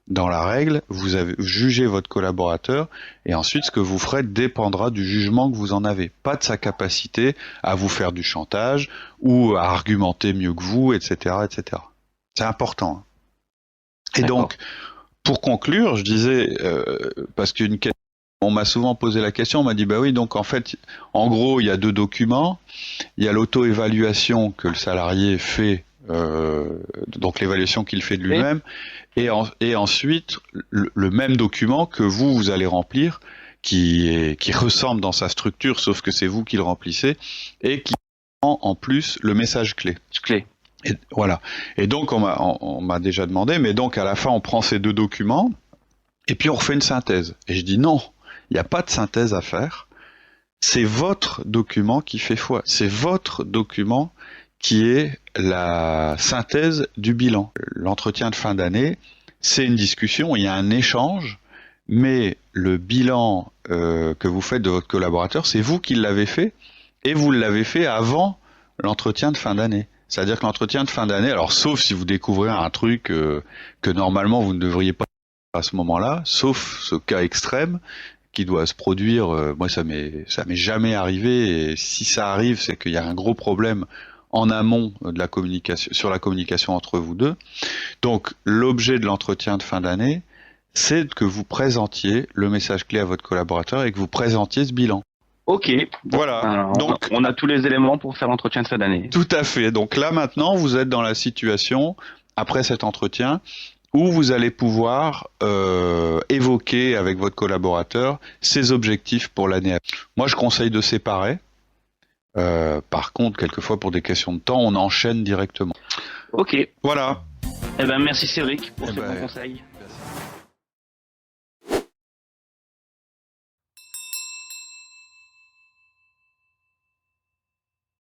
dans la règle. Vous avez jugé votre collaborateur et ensuite ce que vous ferez dépendra du jugement que vous en avez, pas de sa capacité à vous faire du chantage ou à argumenter mieux que vous, etc., etc. C'est important. Et donc, pour conclure, je disais, parce qu'une question, on m'a souvent posé la question, on m'a dit, bah oui, donc en fait, en gros, il y a 2 documents. Il y a l'auto-évaluation que le salarié fait donc l'évaluation qu'il fait de lui-même, et ensuite le même document que vous allez remplir, qui ressemble dans sa structure, sauf que c'est vous qui le remplissez, et qui prend en plus le message clé. Et, voilà. Et donc on m'a déjà demandé, mais donc à la fin on prend ces deux documents, et puis on refait une synthèse. Et je dis non, il n'y a pas de synthèse à faire. C'est votre document qui fait foi. C'est votre document qui est la synthèse du bilan. L'entretien de fin d'année, c'est une discussion, il y a un échange, mais le bilan que vous faites de votre collaborateur, c'est vous qui l'avez fait, et vous l'avez fait avant l'entretien de fin d'année. C'est-à-dire que l'entretien de fin d'année, alors sauf si vous découvrez un truc que normalement vous ne devriez pas à ce moment-là, sauf ce cas extrême qui doit se produire, moi ça m'est jamais arrivé, et si ça arrive, c'est qu'il y a un gros problème en amont de la communication, sur la communication entre vous deux. Donc l'objet de l'entretien de fin d'année, c'est que vous présentiez le message clé à votre collaborateur et que vous présentiez ce bilan. Ok. Voilà. Alors, donc on a tous les éléments pour faire l'entretien de fin d'année. Tout à fait. Donc là maintenant, vous êtes dans la situation après cet entretien où vous allez pouvoir évoquer avec votre collaborateur ses objectifs pour l'année à venir. Moi, je conseille de séparer. Par contre, quelquefois, pour des questions de temps, on enchaîne directement. Ok. Voilà. Eh ben, merci Cédric pour ce bon conseil.